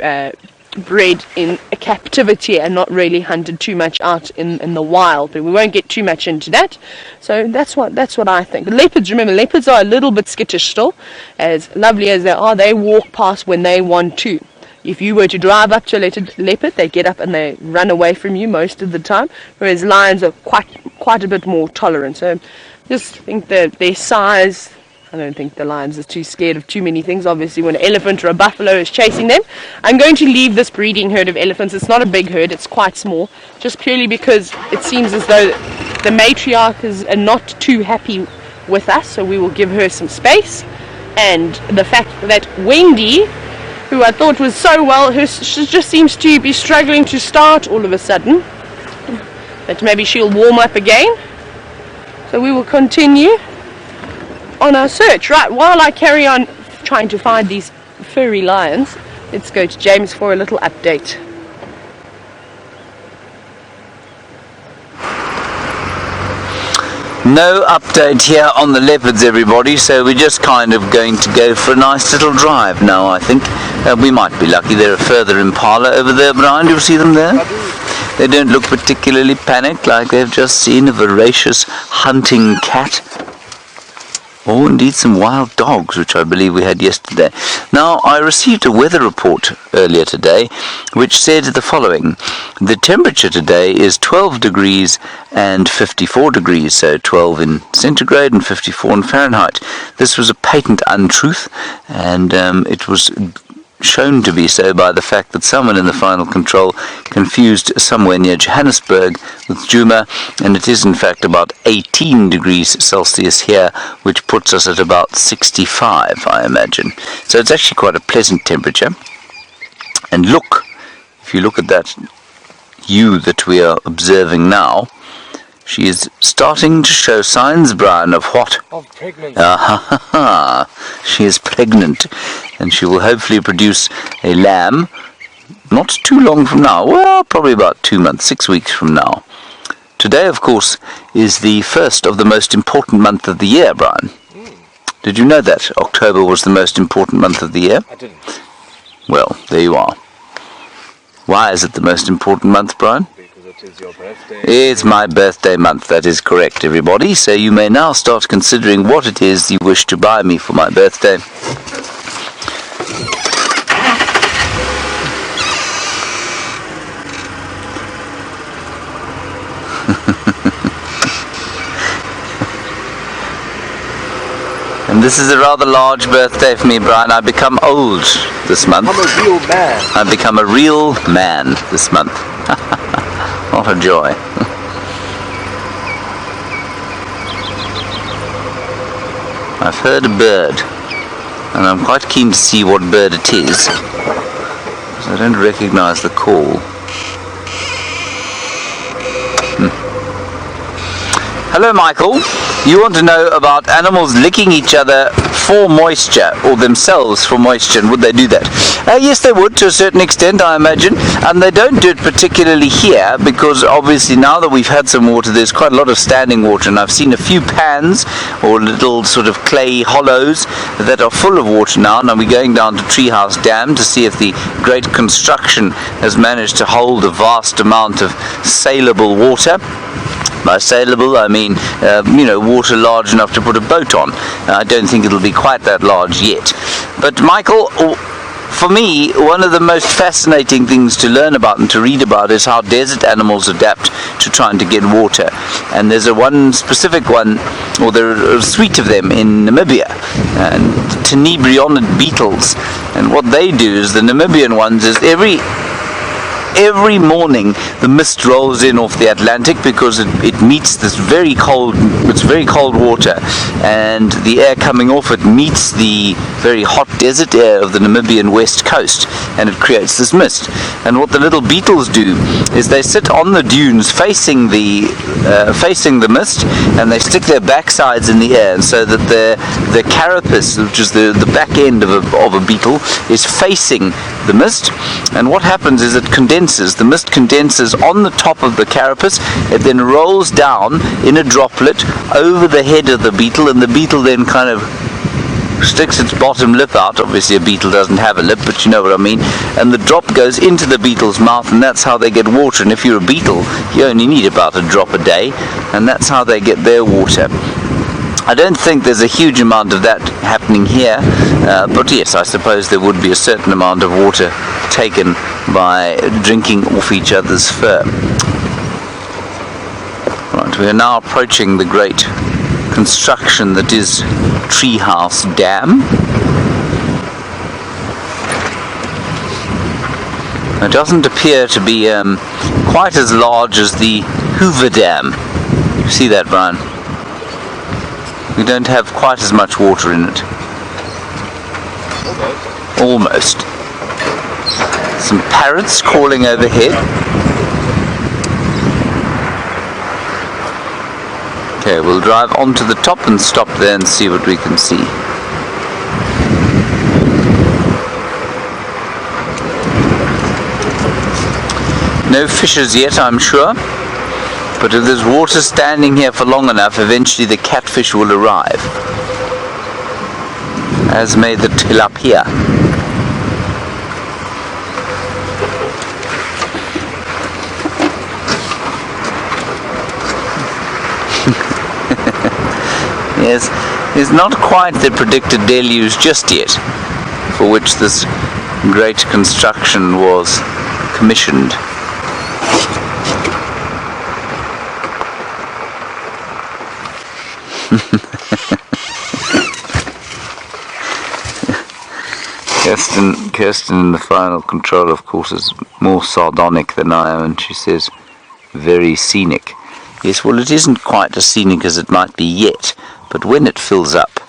bred in a captivity and not really hunted too much out in the wild. But we won't get too much into that. So that's what I think. The leopards, remember, leopards are a little bit skittish still. As lovely as they are, they walk past when they want to. If you were to drive up to a leopard, they get up and they run away from you most of the time, whereas lions are quite a bit more tolerant. So just think that their size, I don't think the lions are too scared of too many things. Obviously, when an elephant or a buffalo is chasing them. I'm going to leave this breeding herd of elephants. It's not a big herd, it's quite small, just purely because it seems as though the matriarch is not too happy with us, so we will give her some space. And the fact that Wendy, who I thought was so well, she just seems to be struggling to start all of a sudden. But maybe she'll warm up again. So we will continue on our search. Right, while I carry on trying to find these furry lions, let's go to James for a little update. No update here on the leopards, everybody, so we're just kind of going to go for a nice little drive now, I think. We might be lucky. There are further Impala over there, Brian. Do you see them there? They don't look particularly panicked, like they've just seen a voracious hunting cat. Or indeed some wild dogs, which I believe we had yesterday. Now, I received a weather report earlier today, which said the following. The temperature today is 12 degrees and 54 degrees, so 12 in centigrade and 54 in Fahrenheit. This was a patent untruth, and it was shown to be so by the fact that someone in the final control confused somewhere near Johannesburg with Djuma, and it is in fact about 18 degrees Celsius here, which puts us at about 65, I imagine. So it's actually quite a pleasant temperature. And look, if you look at that ewe that we are observing now, she is starting to show signs, Brian, of what? Of pregnancy. She is pregnant, and she will hopefully produce a lamb not too long from now. Well, probably about 2 months, 6 weeks from now. Today, of course, is the first of the most important month of the year, Brian. Did you know that October was the most important month of the year? I didn't. Well, there you are. Why is it the most important month, Brian? It is your birthday. It's my birthday month, that is correct, everybody. So you may now start considering what it is you wish to buy me for my birthday. And this is a rather large birthday for me, Brian. I become old this month. I'm a real man. I become a real man this month. What a joy. I've heard a bird, and I'm quite keen to see what bird it is, because I don't recognize the call. Hello, Michael. You want to know about animals licking each other for moisture, or themselves for moisture, and would they do that? Yes, they would, to a certain extent, I imagine, and they don't do it particularly here, because obviously now that we've had some water, there's quite a lot of standing water, and I've seen a few pans, or little sort of clay hollows, that are full of water now, and we're going down to Treehouse Dam to see if the great construction has managed to hold a vast amount of saleable water. By saleable, I mean, water large enough to put a boat on. I don't think it'll be quite that large yet. But Michael, for me, one of the most fascinating things to learn about and to read about is how desert animals adapt to trying to get water. And there's one specific one, or there are a suite of them in Namibia, and tenebrionid beetles. And what they do is, the Namibian ones, is every morning the mist rolls in off the Atlantic, because it meets this very cold water, and the air coming off it meets the very hot desert air of the Namibian west coast, and it creates this mist. And what the little beetles do is they sit on the dunes facing the mist, and they stick their backsides in the air, and so that the carapace, which is the back end of a beetle, is facing the mist. And what happens is the mist condenses on the top of the carapace. It then rolls down in a droplet over the head of the beetle, and the beetle then kind of sticks its bottom lip out. Obviously a beetle doesn't have a lip, but you know what I mean. And the drop goes into the beetle's mouth, and that's how they get water. And if you're a beetle, you only need about a drop a day, and that's how they get their water. I don't think there's a huge amount of that happening here, but yes, I suppose there would be a certain amount of water taken by drinking off each other's fur. Right, we are now approaching the great construction that is Treehouse Dam. It doesn't appear to be quite as large as the Hoover Dam. You see that, Brian? We don't have quite as much water in it. Almost. Some parrots calling overhead. Okay, we'll drive onto the top and stop there and see what we can see. No fishes yet, I'm sure. But if there's water standing here for long enough, eventually the catfish will arrive. As may the tilapia. Yes, it's not quite the predicted deluge just yet, for which this great construction was commissioned. Kirsten in the final control, of course, is more sardonic than I am, and she says, very scenic. Yes, well, it isn't quite as scenic as it might be yet, but when it fills up,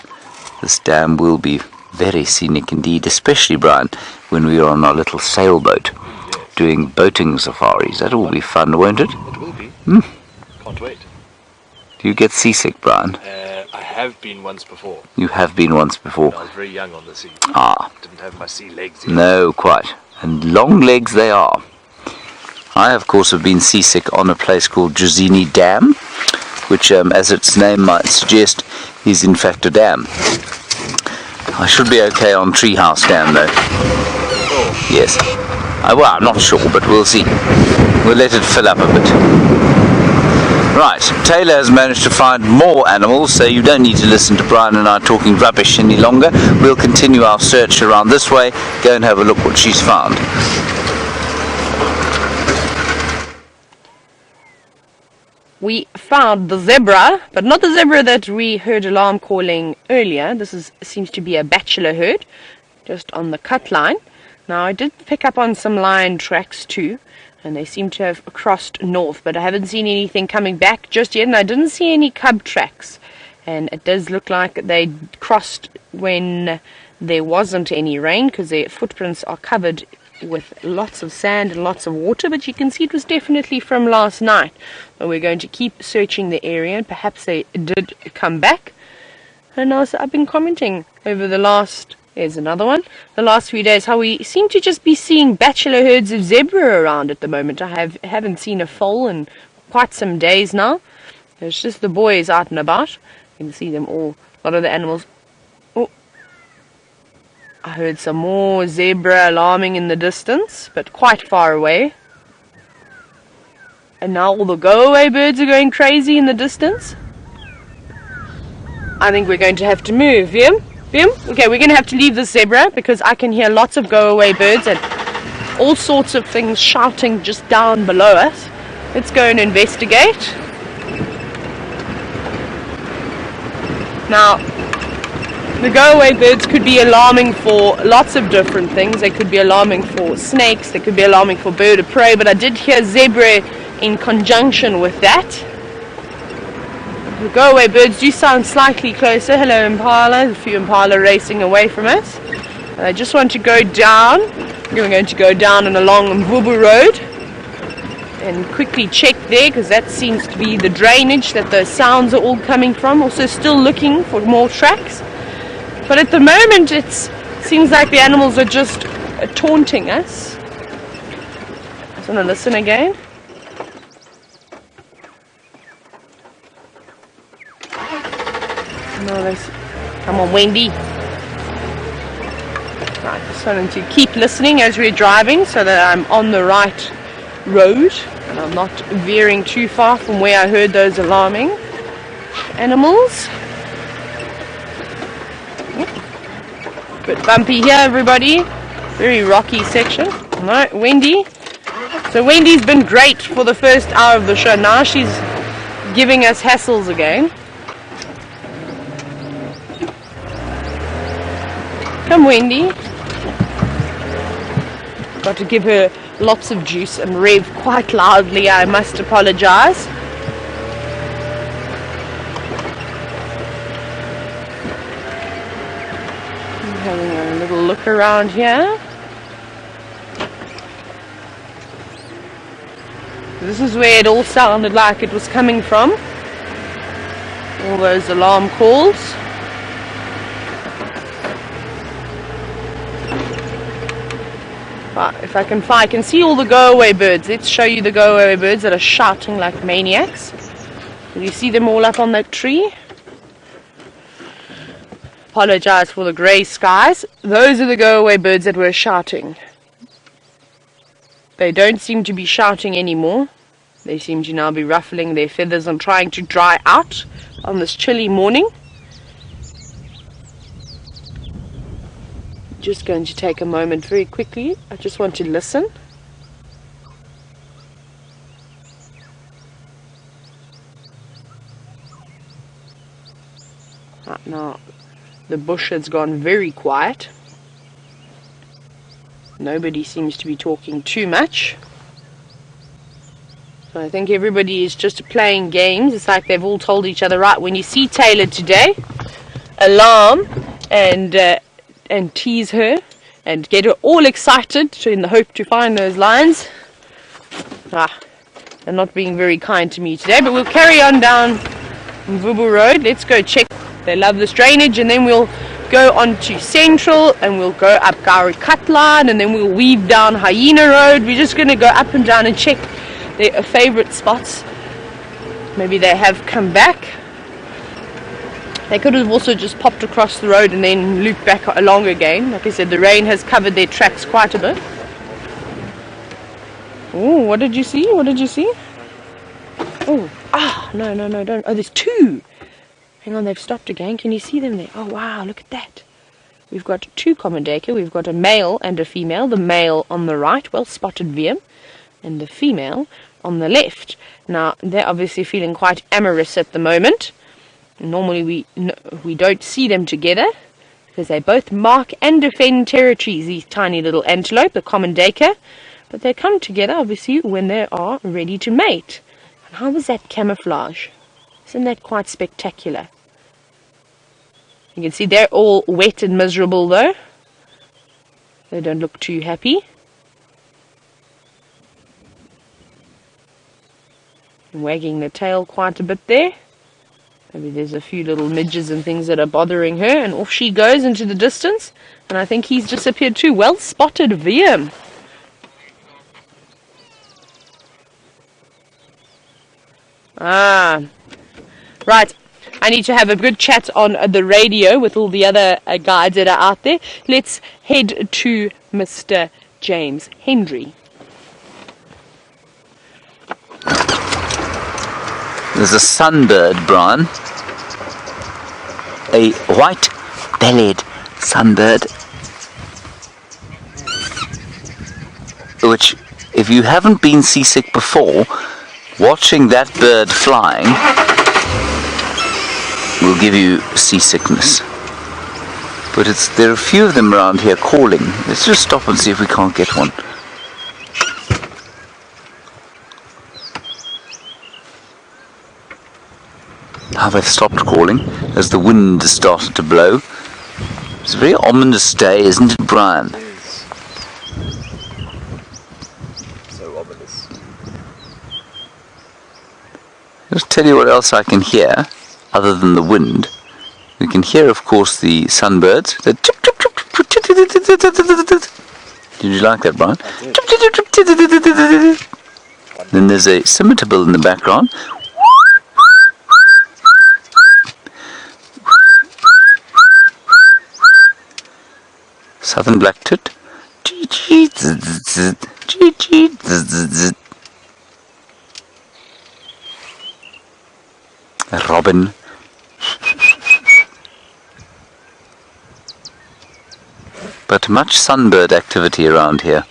this dam will be very scenic indeed, especially, Brian, when we are on our little sailboat doing boating safaris. That will be fun, won't it? It will be. Can't wait. Do you get seasick, Brian? I have been once before. You have been once before. I was very young on the sea. Ah. Didn't have my sea legs yet. No, quite. And long legs they are. I, of course, have been seasick on a place called Jozini Dam, which, as its name might suggest, is in fact a dam. I should be okay on Treehouse Dam, though. Oh. Yes. Well, I'm not sure, but we'll see. We'll let it fill up a bit. Right, Taylor has managed to find more animals, so you don't need to listen to Brian and I talking rubbish any longer. We'll continue our search around this way, go and have a look what she's found. we found the zebra, but not the zebra that we heard alarm calling earlier. This seems to be a bachelor herd, just on the cut line. Now, I did pick up on some lion tracks too, and they seem to have crossed north, but I haven't seen anything coming back just yet, and I didn't see any cub tracks. And it does look like they crossed when there wasn't any rain, because their footprints are covered with lots of sand and lots of water, but you can see it was definitely from last night. But we're going to keep searching the area, and perhaps they did come back. And also, I've been commenting over the last few days, how we seem to just be seeing bachelor herds of zebra around at the moment. I haven't seen a foal in quite some days now. It's just the boys out and about. You can see them all, a lot of the animals. Oh, I heard some more zebra alarming in the distance, but quite far away. And now all the go-away birds are going crazy in the distance. I think we're going to have to move, Vim? Okay, we're going to have to leave the zebra, because I can hear lots of go-away birds and all sorts of things shouting just down below us. Let's go and investigate. Now, the go-away birds could be alarming for lots of different things. They could be alarming for snakes, they could be alarming for bird of prey, but I did hear zebra in conjunction with that. The go-away birds do sound slightly closer. Hello, Impala. A few Impala racing away from us. I just want to go down. We're going to go down and along Mvubu Road and quickly check there, because that seems to be the drainage that the sounds are all coming from. Also still looking for more tracks. But at the moment it seems like the animals are just taunting us. I just want to listen again. No, come on, Wendy. Right, just wanted to keep listening as we're driving so that I'm on the right road and I'm not veering too far from where I heard those alarming animals. Bit bumpy here, everybody. Very rocky section. Alright, Wendy. So Wendy's been great for the first hour of the show. Now she's giving us hassles again. Come, Wendy. Got to give her lots of juice and rev quite loudly. I must apologize. Having a little look around here. This is where it all sounded like it was coming from. All those alarm calls. If I can see all the go-away birds. Let's show you the go-away birds that are shouting like maniacs. Can you see them all up on that tree? Apologize for the grey skies. Those are the go-away birds that were shouting. They don't seem to be shouting anymore. They seem to now be ruffling their feathers and trying to dry out on this chilly morning. Just going to take a moment very quickly. I just want to listen. Right, now the bush has gone very quiet. Nobody seems to be talking too much. So I think everybody is just playing games. It's like they've all told each other, right, when you see Taylor today, alarm and tease her and get her all excited in the hope to find those lions. They're not being very kind to me today, but we'll carry on down Mvubu Road. Let's go check. They love this drainage, and then we'll go on to Central and we'll go up Gowrie Cut Line, and then we'll weave down Hyena Road. We're just going to go up and down and check their favourite spots. Maybe they have come back. They could have also just popped across the road and then looped back along again. Like I said, the rain has covered their tracks quite a bit. Oh, what did you see? What did you see? Oh, no, don't. Oh, there's two. Hang on, they've stopped again. Can you see them there? Oh, wow, look at that. We've got two Commandacre. We've got a male and a female. The male on the right, well spotted VM. And the female on the left. Now, they're obviously feeling quite amorous at the moment. Normally we don't see them together because they both mark and defend territories, these tiny little antelope, the common duiker. But they come together, obviously, when they are ready to mate. And how was that camouflage? Isn't that quite spectacular? You can see they're all wet and miserable, though. They don't look too happy. Wagging the tail quite a bit there. Maybe there's a few little midges and things that are bothering her, and off she goes into the distance. And I think he's disappeared too. Well spotted, VM. Right. I need to have a good chat on the radio with all the other guides that are out there. Let's head to Mr. James Hendry. There's a sunbird, Brian. A white-bellied sunbird. Which, if you haven't been seasick before, watching that bird flying will give you seasickness. But there are a few of them around here calling. Let's just stop and see if we can't get one. Now they've stopped calling as the wind has started to blow. It's a very ominous day, isn't it, Brian? It is. So ominous. Just tell you what else I can hear, other than the wind. We can hear, of course, the sunbirds. The chip, chip, chip, chip, chip, chip, chip, chip, chip, chip. Did you like that, Brian? Chip, chip, chip, chip, chip, chip, chip, chip. Then there's a scimitar in the background. Southern black-tit. A robin. But much sunbird activity around here.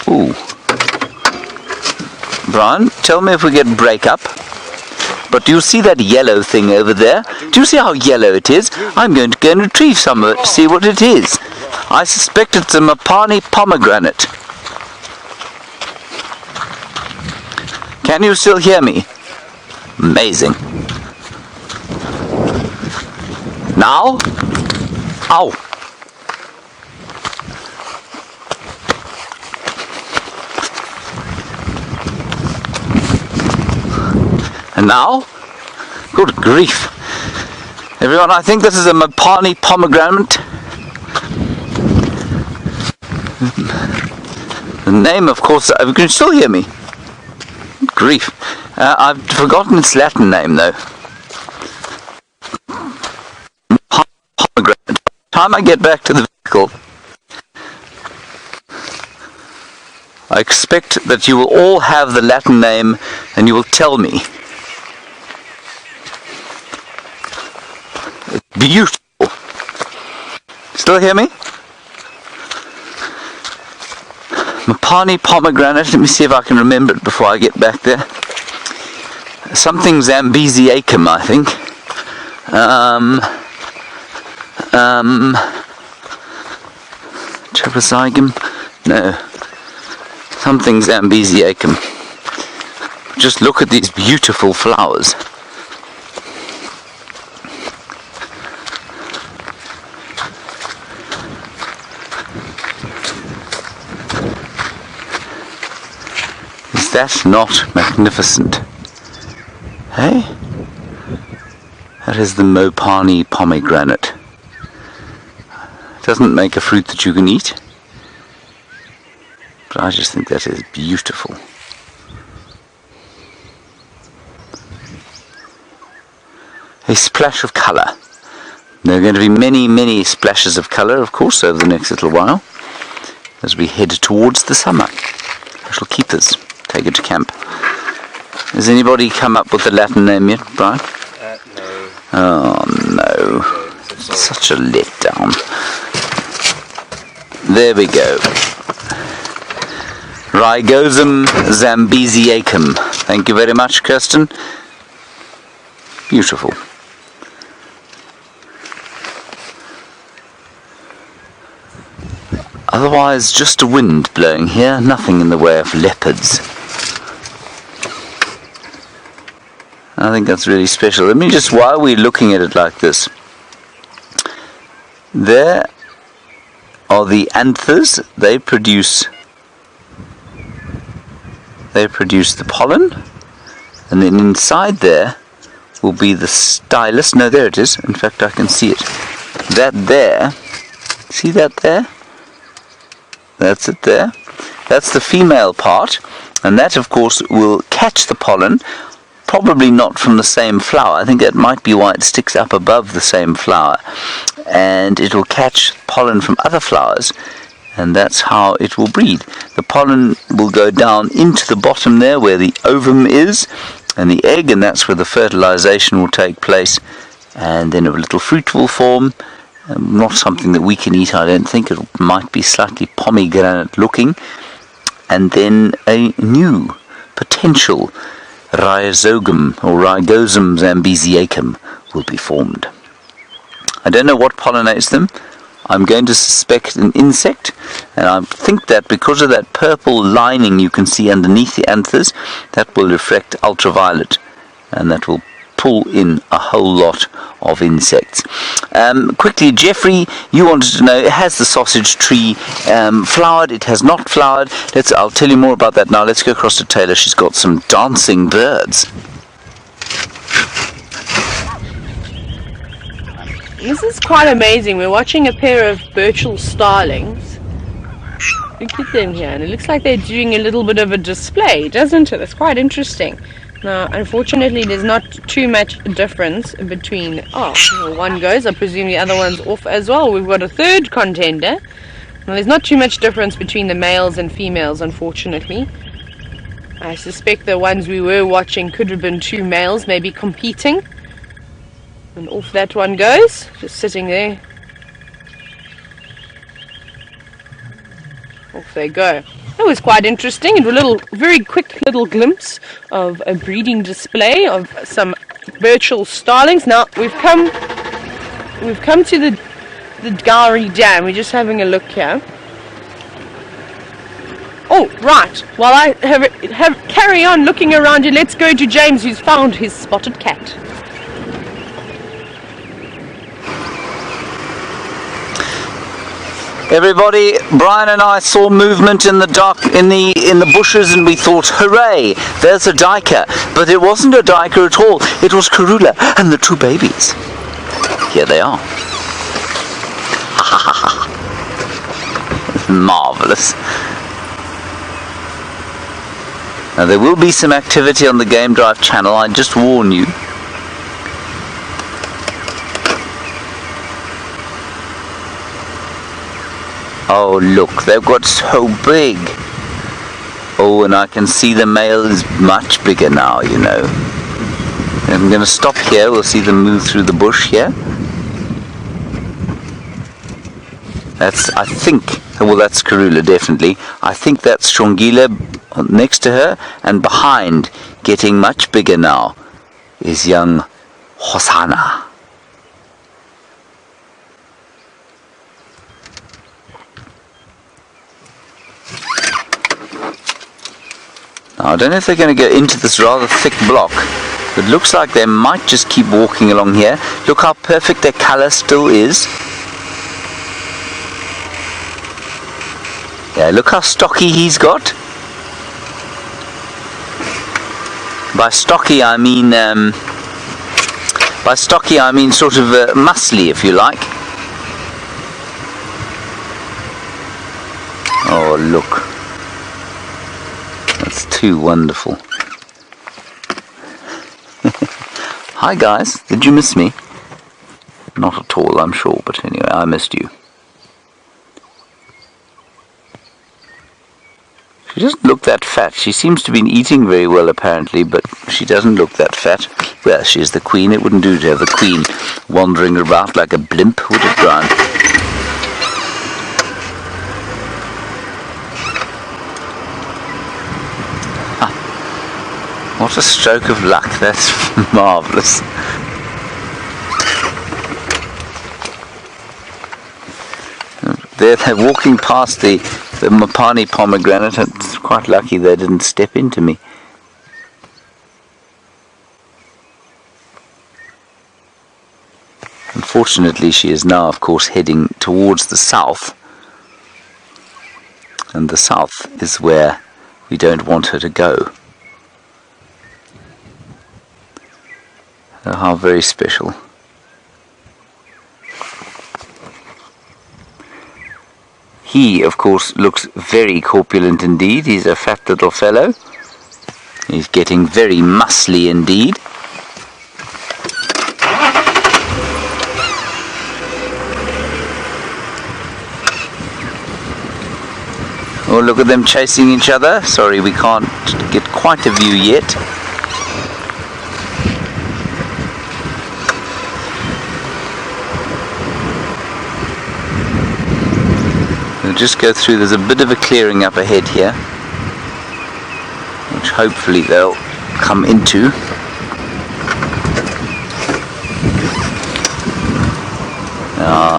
Ooh. Brian, tell me if we get break up. But do you see that yellow thing over there? Do you see how yellow it is? I'm going to go and retrieve some of it to see what it is. I suspect it's a Mapani pomegranate. Can you still hear me? Amazing. Now? Ow! And now? Good grief. Everyone, I think this is a Mapani pomegranate. The name, of course, you can still hear me. Good grief. I've forgotten its Latin name, though. Pomegranate. By the time I get back to the vehicle, I expect that you will all have the Latin name and you will tell me. It's beautiful. Still hear me? Mapani pomegranate. Let me see if I can remember it before I get back there. Something Zambeziacum, I think. Trapezium? No. Something Zambeziacum. Just look at these beautiful flowers. Is that not magnificent? Hey? That is the Mopani pomegranate. It doesn't make a fruit that you can eat. But I just think that is beautiful. A splash of colour. There are going to be many, many splashes of colour, of course, over the next little while, as we head towards the summer. I shall keep this, take it to camp. Has anybody come up with the Latin name yet, Brian? No. Oh no. Such a letdown. There we go. Rygosum zambeziacum. Thank you very much, Kirsten. Beautiful. Otherwise, just a wind blowing here, nothing in the way of leopards. I think that's really special. Let me just, while we're looking at it like this, there are the anthers. They produce the pollen, and then inside there will be the stylus. No, there it is. In fact, I can see it. That there, see that there? That's it there. That's the female part, and that of course will catch the pollen, probably not from the same flower. I think that might be why it sticks up above the same flower, and it will catch pollen from other flowers, and that's how it will breed. The pollen will go down into the bottom there where the ovum is and the egg, and that's where the fertilization will take place, and then a little fruit will form. Not something that we can eat, I don't think. It might be slightly pomegranate looking, and then a new potential Rhizogum or Rygosum zambeziacum will be formed. I don't know what pollinates them. I'm going to suspect an insect, and I think that because of that purple lining you can see underneath the anthers, that will reflect ultraviolet, and that will pull in a whole lot of insects. Quickly, Jeffrey, you wanted to know, has the sausage tree flowered? It has not flowered. I'll tell you more about that now. Let's go across to Taylor. She's got some dancing birds. This is quite amazing. We're watching a pair of Burchell Starlings. Look at them here, and it looks like they're doing a little bit of a display, doesn't it? It's quite interesting. Now, unfortunately, there's not too much difference between... Oh, well, one goes. I presume the other one's off as well. We've got a third contender. Well, there's not too much difference between the males and females, unfortunately. I suspect the ones we were watching could have been two males, maybe competing. And off that one goes, just sitting there. Off they go. That was quite interesting. It was a very quick little glimpse of a breeding display of some Burchell Starlings. Now we've come to the Gowrie Dam. We're just having a look here. Oh, right. While I carry on looking around here, let's go to James, who's found his spotted cat. Everybody, Brian and I saw movement in the dark in the bushes, and we thought, hooray, there's a duiker. But it wasn't a duiker at all. It was Karula and the two babies. Here they are. Marvelous. Now there will be some activity on the Game Drive channel, I just warn you. Oh look, they've got so big. Oh, and I can see the male is much bigger now, you know. I'm going to stop here, we'll see them move through the bush here. That's, I think, well that's Karula definitely. I think that's Shongila next to her, and behind, getting much bigger now, is young Hosanna. Now, I don't know if they're going to go into this rather thick block. It looks like they might just keep walking along here. Look how perfect their colour still is. Yeah, look how stocky he's got. By stocky I mean sort of muscly, if you like. Oh look. That's too wonderful. Hi guys, did you miss me? Not at all, I'm sure, but anyway, I missed you. She doesn't look that fat. She seems to be eating very well apparently, but she doesn't look that fat. Well, she's the queen. It wouldn't do to have the queen wandering about like a blimp, would it, Brian? What a stroke of luck. That's marvellous. They're walking past the Mapani pomegranate. It's quite lucky they didn't step into me. Unfortunately, she is now, of course, heading towards the south. And the south is where we don't want her to go. Oh, how very special. He, of course, looks very corpulent indeed. He's a fat little fellow. He's getting very muscly indeed. Oh, look at them chasing each other. Sorry, we can't get quite a view yet. We'll just go through. There's a bit of a clearing up ahead here, which hopefully they'll come into.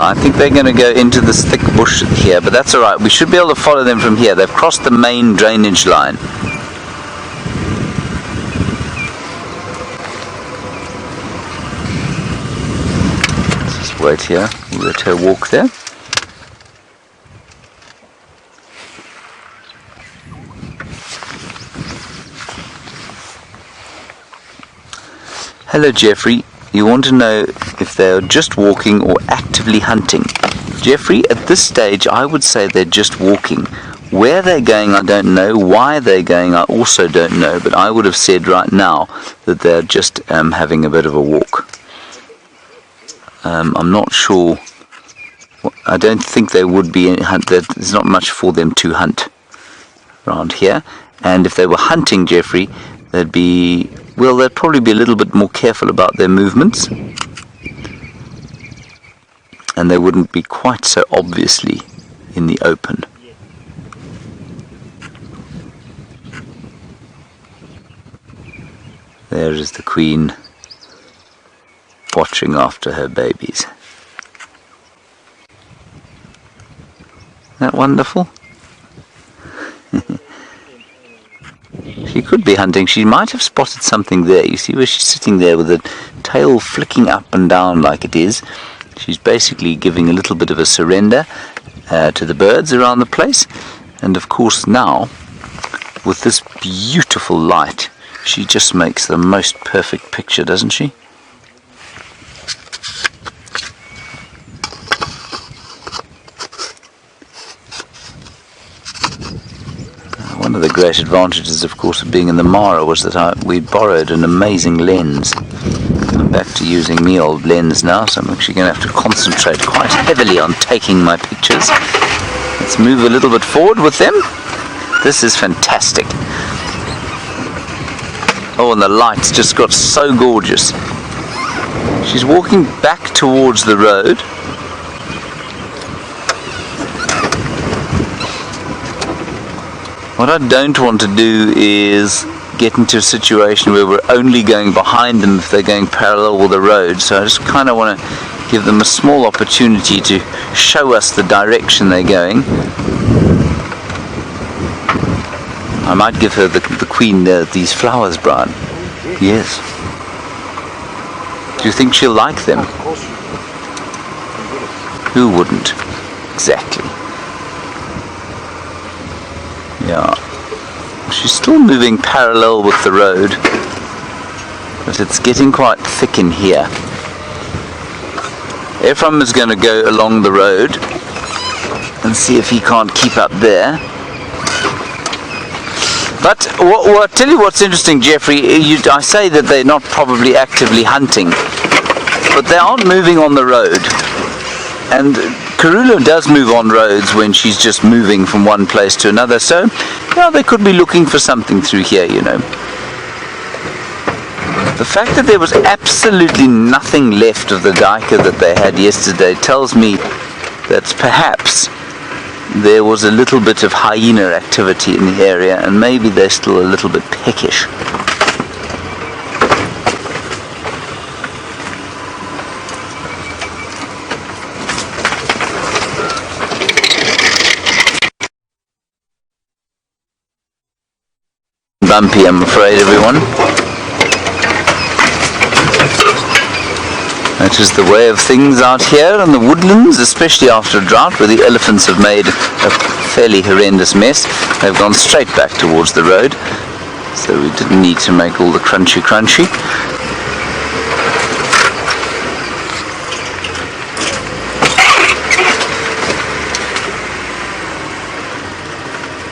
I think they're going to go into this thick bush here, but that's alright. We should be able to follow them from here. They've crossed the main drainage line. Let's just wait here. We'll let her walk there. Hello, Jeffrey. You want to know if they are just walking or actively hunting. Jeffrey, at this stage I would say they're just walking. Where they're going I don't know, why they're going I also don't know, but I would have said right now that they're just having a bit of a walk. I'm not sure. I don't think they would be in hunt. There's not much for them to hunt around here, and if they were hunting, Jeffrey, they'd probably be a little bit more careful about their movements, and they wouldn't be quite so obviously in the open. There is the queen watching after her babies. Isn't that wonderful? She could be hunting. She might have spotted something there. You see where she's sitting there with the tail flicking up and down like it is. She's basically giving a little bit of a surrender to the birds around the place. And of course now, with this beautiful light, she just makes the most perfect picture, doesn't she? One of the great advantages, of course, of being in the Mara was that we borrowed an amazing lens. I'm back to using my old lens now, so I'm actually going to have to concentrate quite heavily on taking my pictures. Let's move a little bit forward with them. This is fantastic. Oh, and the lights just got so gorgeous. She's walking back towards the road. What I don't want to do is get into a situation where we're only going behind them if they're going parallel with the road, so I just kind of want to give them a small opportunity to show us the direction they're going. I might give her the queen these flowers, Brian. Yes. Do you think she'll like them? Who wouldn't? Exactly. Yeah, she's still moving parallel with the road, but it's getting quite thick in here. Ephraim is going to go along the road and see if he can't keep up there. But I'll tell you what's interesting, Jeffrey. I say that they're not probably actively hunting, but they aren't moving on the road. And Karula does move on roads when she's just moving from one place to another, so yeah, they could be looking for something through here, you know. The fact that there was absolutely nothing left of the duiker that they had yesterday tells me that perhaps there was a little bit of hyena activity in the area, and maybe they're still a little bit peckish. bumpy, I'm afraid, everyone. That is the way of things out here in the woodlands, especially after a drought, where the elephants have made a fairly horrendous mess. They've gone straight back towards the road, so we didn't need to make all the crunchy.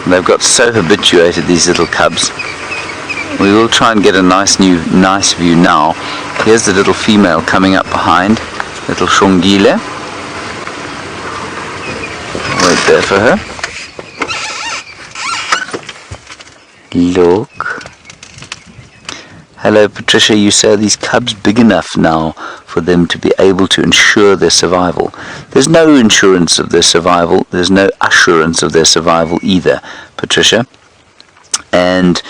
They've got so habituated, these little cubs. We will try and get a nice view now. Here's the little female coming up behind, little Shongile. Wait there for her. Look. Hello Patricia, you say, are these cubs big enough now for them to be able to ensure their survival? There's no insurance of their survival, there's no assurance of their survival either, Patricia. And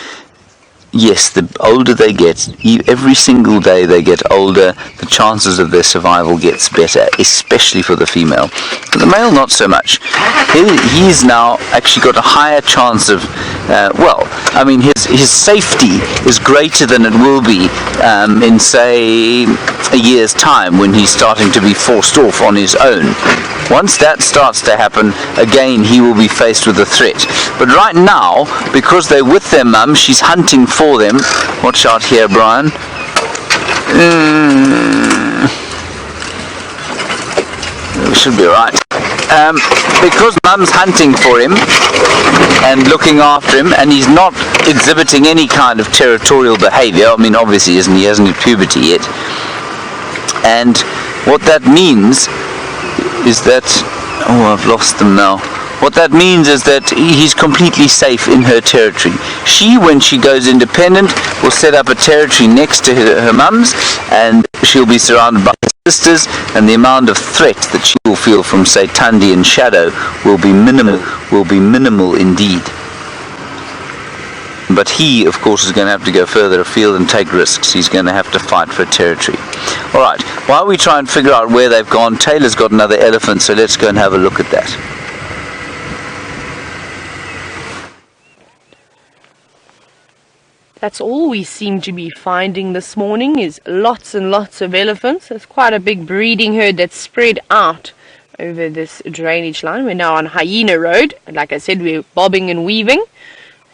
yes, the older they get, every single day they get older, the chances of their survival gets better, especially for the female. For the male, not so much. He's now actually got a higher chance of, his safety is greater than it will be in, say, a year's time, when he's starting to be forced off on his own. Once that starts to happen, again, he will be faced with a threat. But right now, because they're with their mum, she's hunting for them. Watch out here, Brian. We should be right. Because mum's hunting for him and looking after him, and he's not exhibiting any kind of territorial behavior. I mean, obviously he hasn't hit puberty yet. And what that means is that, I've lost them now. What that means is that he's completely safe in her territory. She, when she goes independent, will set up a territory next to her mum's, and she'll be surrounded by her sisters, and the amount of threat that she will feel from, say, Tundi and Shadow will be minimal indeed. But he, of course, is going to have to go further afield and take risks. He's going to have to fight for territory. Alright, while we try and figure out where they've gone, Taylor's got another elephant, so let's go and have a look at that. That's all we seem to be finding this morning, is lots and lots of elephants. There's quite a big breeding herd that's spread out over this drainage line. We're now on Hyena Road. Like I said, we're bobbing and weaving.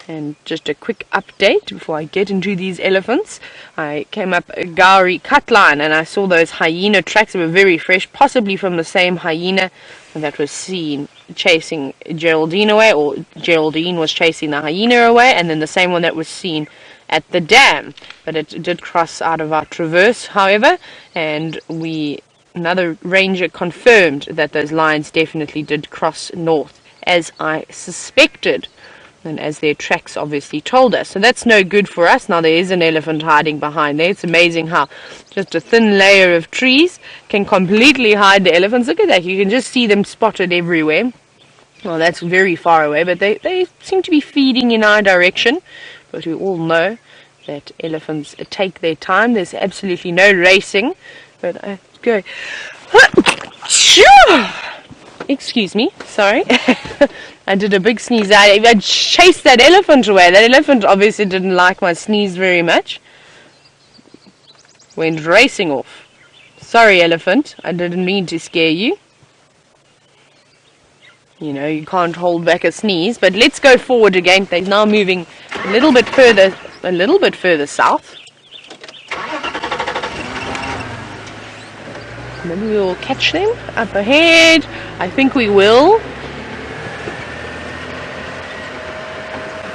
And just a quick update before I get into these elephants. I came up a Gowrie cut line and I saw those hyena tracks that were very fresh, possibly from the same hyena that was seen chasing Geraldine away, or Geraldine was chasing the hyena away, and then the same one that was seen at the dam. But it did cross out of our traverse, however, and another ranger confirmed that those lines definitely did cross north, as I suspected, and as their tracks obviously told us. So that's no good for us. Now there is an elephant hiding behind there. It's amazing how just a thin layer of trees can completely hide the elephants. Look at that, you can just see them spotted everywhere. Well, that's very far away, but they seem to be feeding in our direction. But we all know that elephants take their time. There's absolutely no racing. But I go. Excuse me, sorry. I did a big sneeze. I chased that elephant away. That elephant obviously didn't like my sneeze very much. Went racing off. Sorry, elephant. I didn't mean to scare you. You know, you can't hold back a sneeze. But let's go forward again. They're now moving a little bit further south. Maybe we will catch them up ahead. I think we will.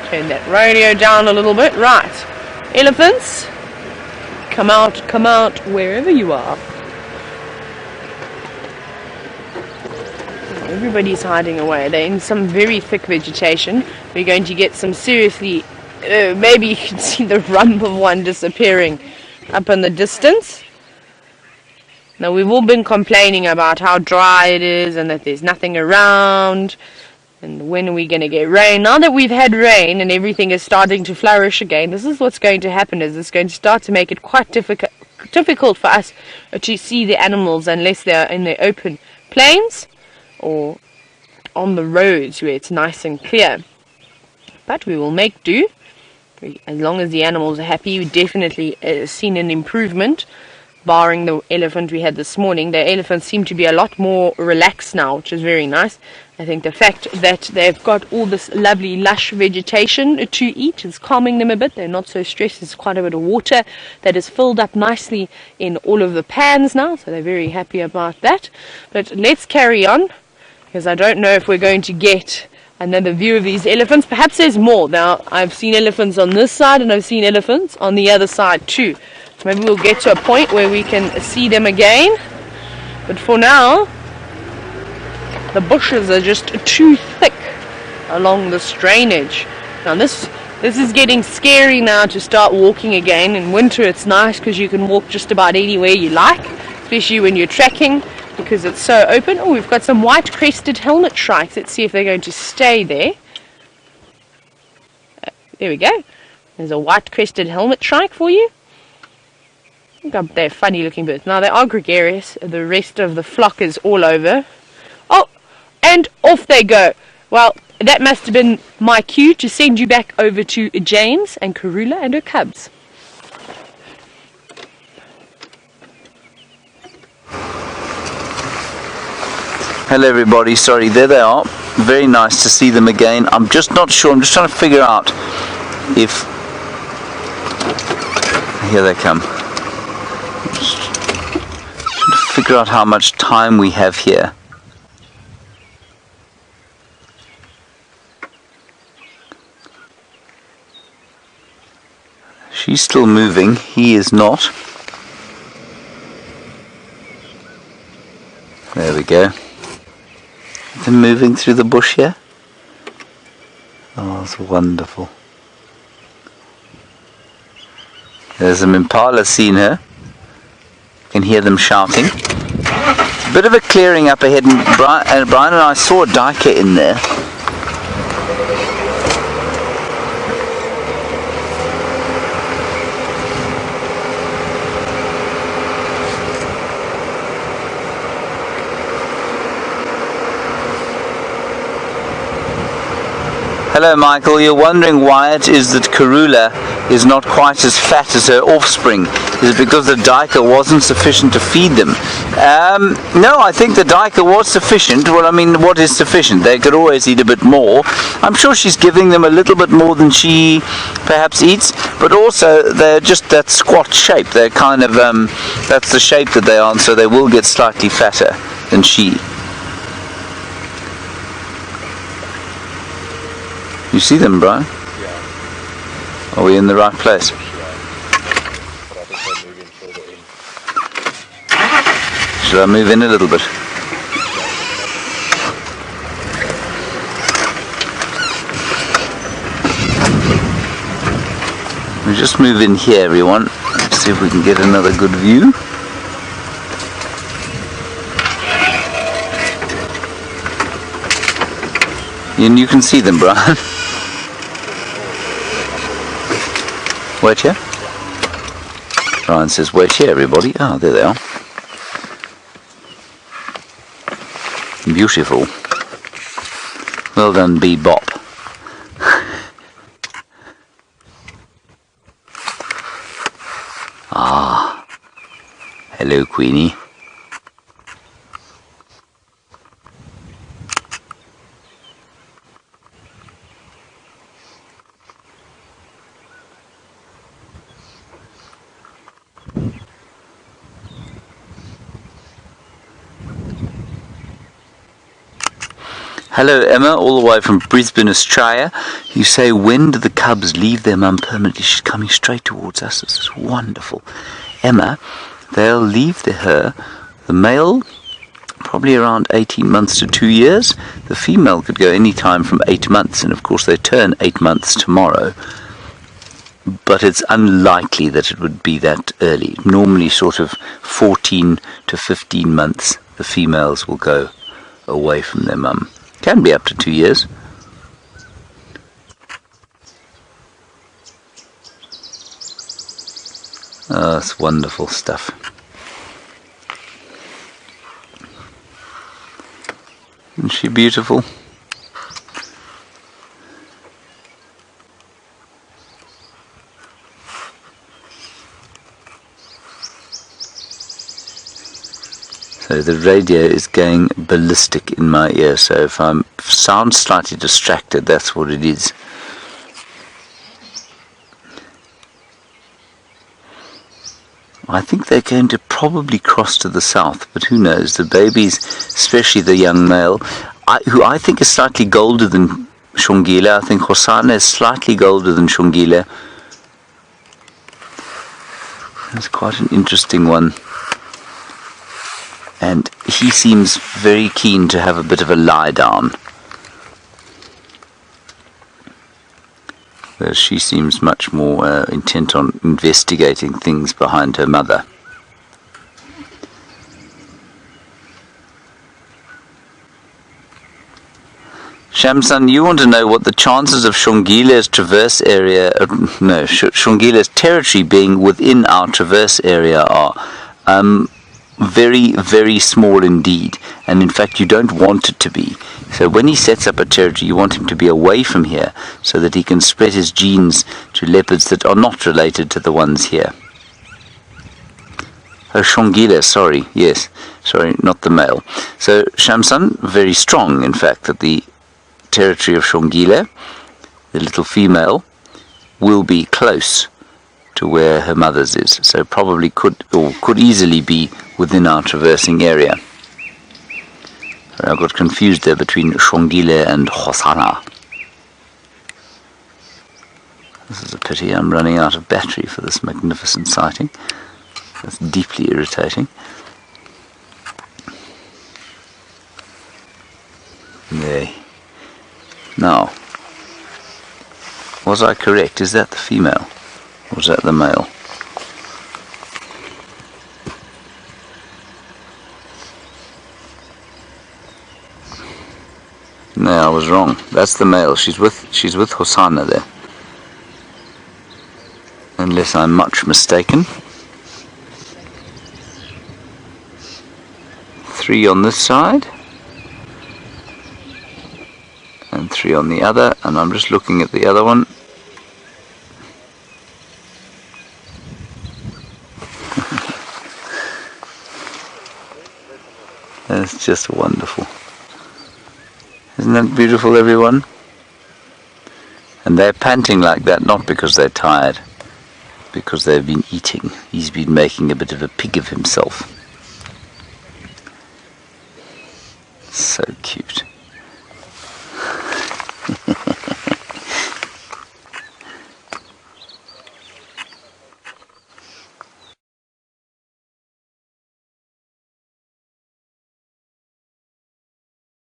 Turn that radio down a little bit. Right. Elephants, come out, wherever you are. Everybody's hiding away. They're in some very thick vegetation. We're going to get some seriously, maybe you can see the rump of one disappearing up in the distance. Now, we've all been complaining about how dry it is and that there's nothing around. And when are we going to get rain? Now that we've had rain and everything is starting to flourish again, this is what's going to happen. Is it's going to start to make it quite difficult for us to see the animals unless they're in the open plains or on the roads where it's nice and clear. But we will make do. As long as the animals are happy, we definitely seen an improvement. Barring the elephant we had this morning, the elephants seem to be a lot more relaxed now, which is very nice. I think the fact that they've got all this lovely lush vegetation to eat is calming them a bit. They're not so stressed. There's quite a bit of water that is filled up nicely in all of the pans now, so they're very happy about that. But let's carry on, because I don't know if we're going to get another view of these elephants. Perhaps there's more. Now, I've seen elephants on this side and I've seen elephants on the other side too. Maybe we'll get to a point where we can see them again. But for now, the bushes are just too thick along this drainage. Now this is getting scary now to start walking again. In winter it's nice because you can walk just about anywhere you like, especially when you're trekking because it's so open. Oh, we've got some white-crested helmet shrikes. Let's see if they're going to stay there. There we go. There's a white-crested helmet shrike for you. They're funny looking birds. Now they are gregarious. The rest of the flock is all over. Oh, and off they go. Well, that must have been my cue to send you back over to James and Karula and her cubs. Hello everybody, sorry, there they are. Very nice to see them again. I'm just not sure, I'm just trying to figure out if... Here they come. Just trying to figure out how much time we have here. She's still moving, he is not. There we go. They're moving through the bush here. Oh, it's wonderful. There's some Impala seen her. You can hear them shouting. A bit of a clearing up ahead, and Brian and I saw a duiker in there. Hello Michael, you're wondering why it is that Karula is not quite as fat as her offspring. Is it because the duiker wasn't sufficient to feed them? No, I think the duiker was sufficient. Well, I mean, what is sufficient? They could always eat a bit more. I'm sure she's giving them a little bit more than she perhaps eats, but also they're just that squat shape. They're kind of, that's the shape that they are, and so they will get slightly fatter than she. You see them, Brian? Yeah. Are we in the right place? Yeah. But I think they're moving further in. Should I move in a little bit? We just move in here, everyone. Let's see if we can get another good view. And you can see them, Brian. Wait here? Brian says, wait here, everybody. Ah, there they are. Beautiful. Well done, Bebop. Ah. Hello, Queenie. Hello Emma, all the way from Brisbane, Australia. You say, when do the cubs leave their mum permanently? She's coming straight towards us. This is wonderful. Emma, they'll leave the male probably around 18 months to 2 years. The female could go any time from 8 months, and of course they turn 8 months tomorrow. But it's unlikely that it would be that early. Normally sort of 14 to 15 months the females will go away from their mum. Can be up to 2 years. Oh, it's wonderful stuff. Isn't she beautiful? Sorry, the radio is going ballistic in my ear, so if I sound slightly distracted, that's what it is. I think they're going to probably cross to the south, but who knows? The babies, especially the young male, who I think is slightly golder than Shongile. I think Hosana is slightly golder than Shongile. That's quite an interesting one. And he seems very keen to have a bit of a lie down. Whereas she seems much more intent on investigating things behind her mother. Shamsan, you want to know what the chances of Shongile's traverse area, Shongile's territory being within our traverse area are. Very, very small indeed, and in fact you don't want it to be. So when he sets up a territory, you want him to be away from here so that he can spread his genes to leopards that are not related to the ones here. Oh, Shongile, sorry, yes, sorry, not the male. So Shamsan, very strong in fact that the territory of Shongile, the little female, will be close to where her mother's is, so probably could easily be within our traversing area. I got confused there between Shongile and Hosana. This is a pity, I'm running out of battery for this magnificent sighting. That's deeply irritating. There. Now, was I correct? Is that the female? Or was that the male? No, I was wrong. That's the male. She's with Hosana there. Unless I'm much mistaken. 3 on this side. And 3 on the other. And I'm just looking at the other one. That's just wonderful. Isn't that beautiful, everyone? And they're panting like that not because they're tired, because they've been eating. He's been making a bit of a pig of himself. So cute.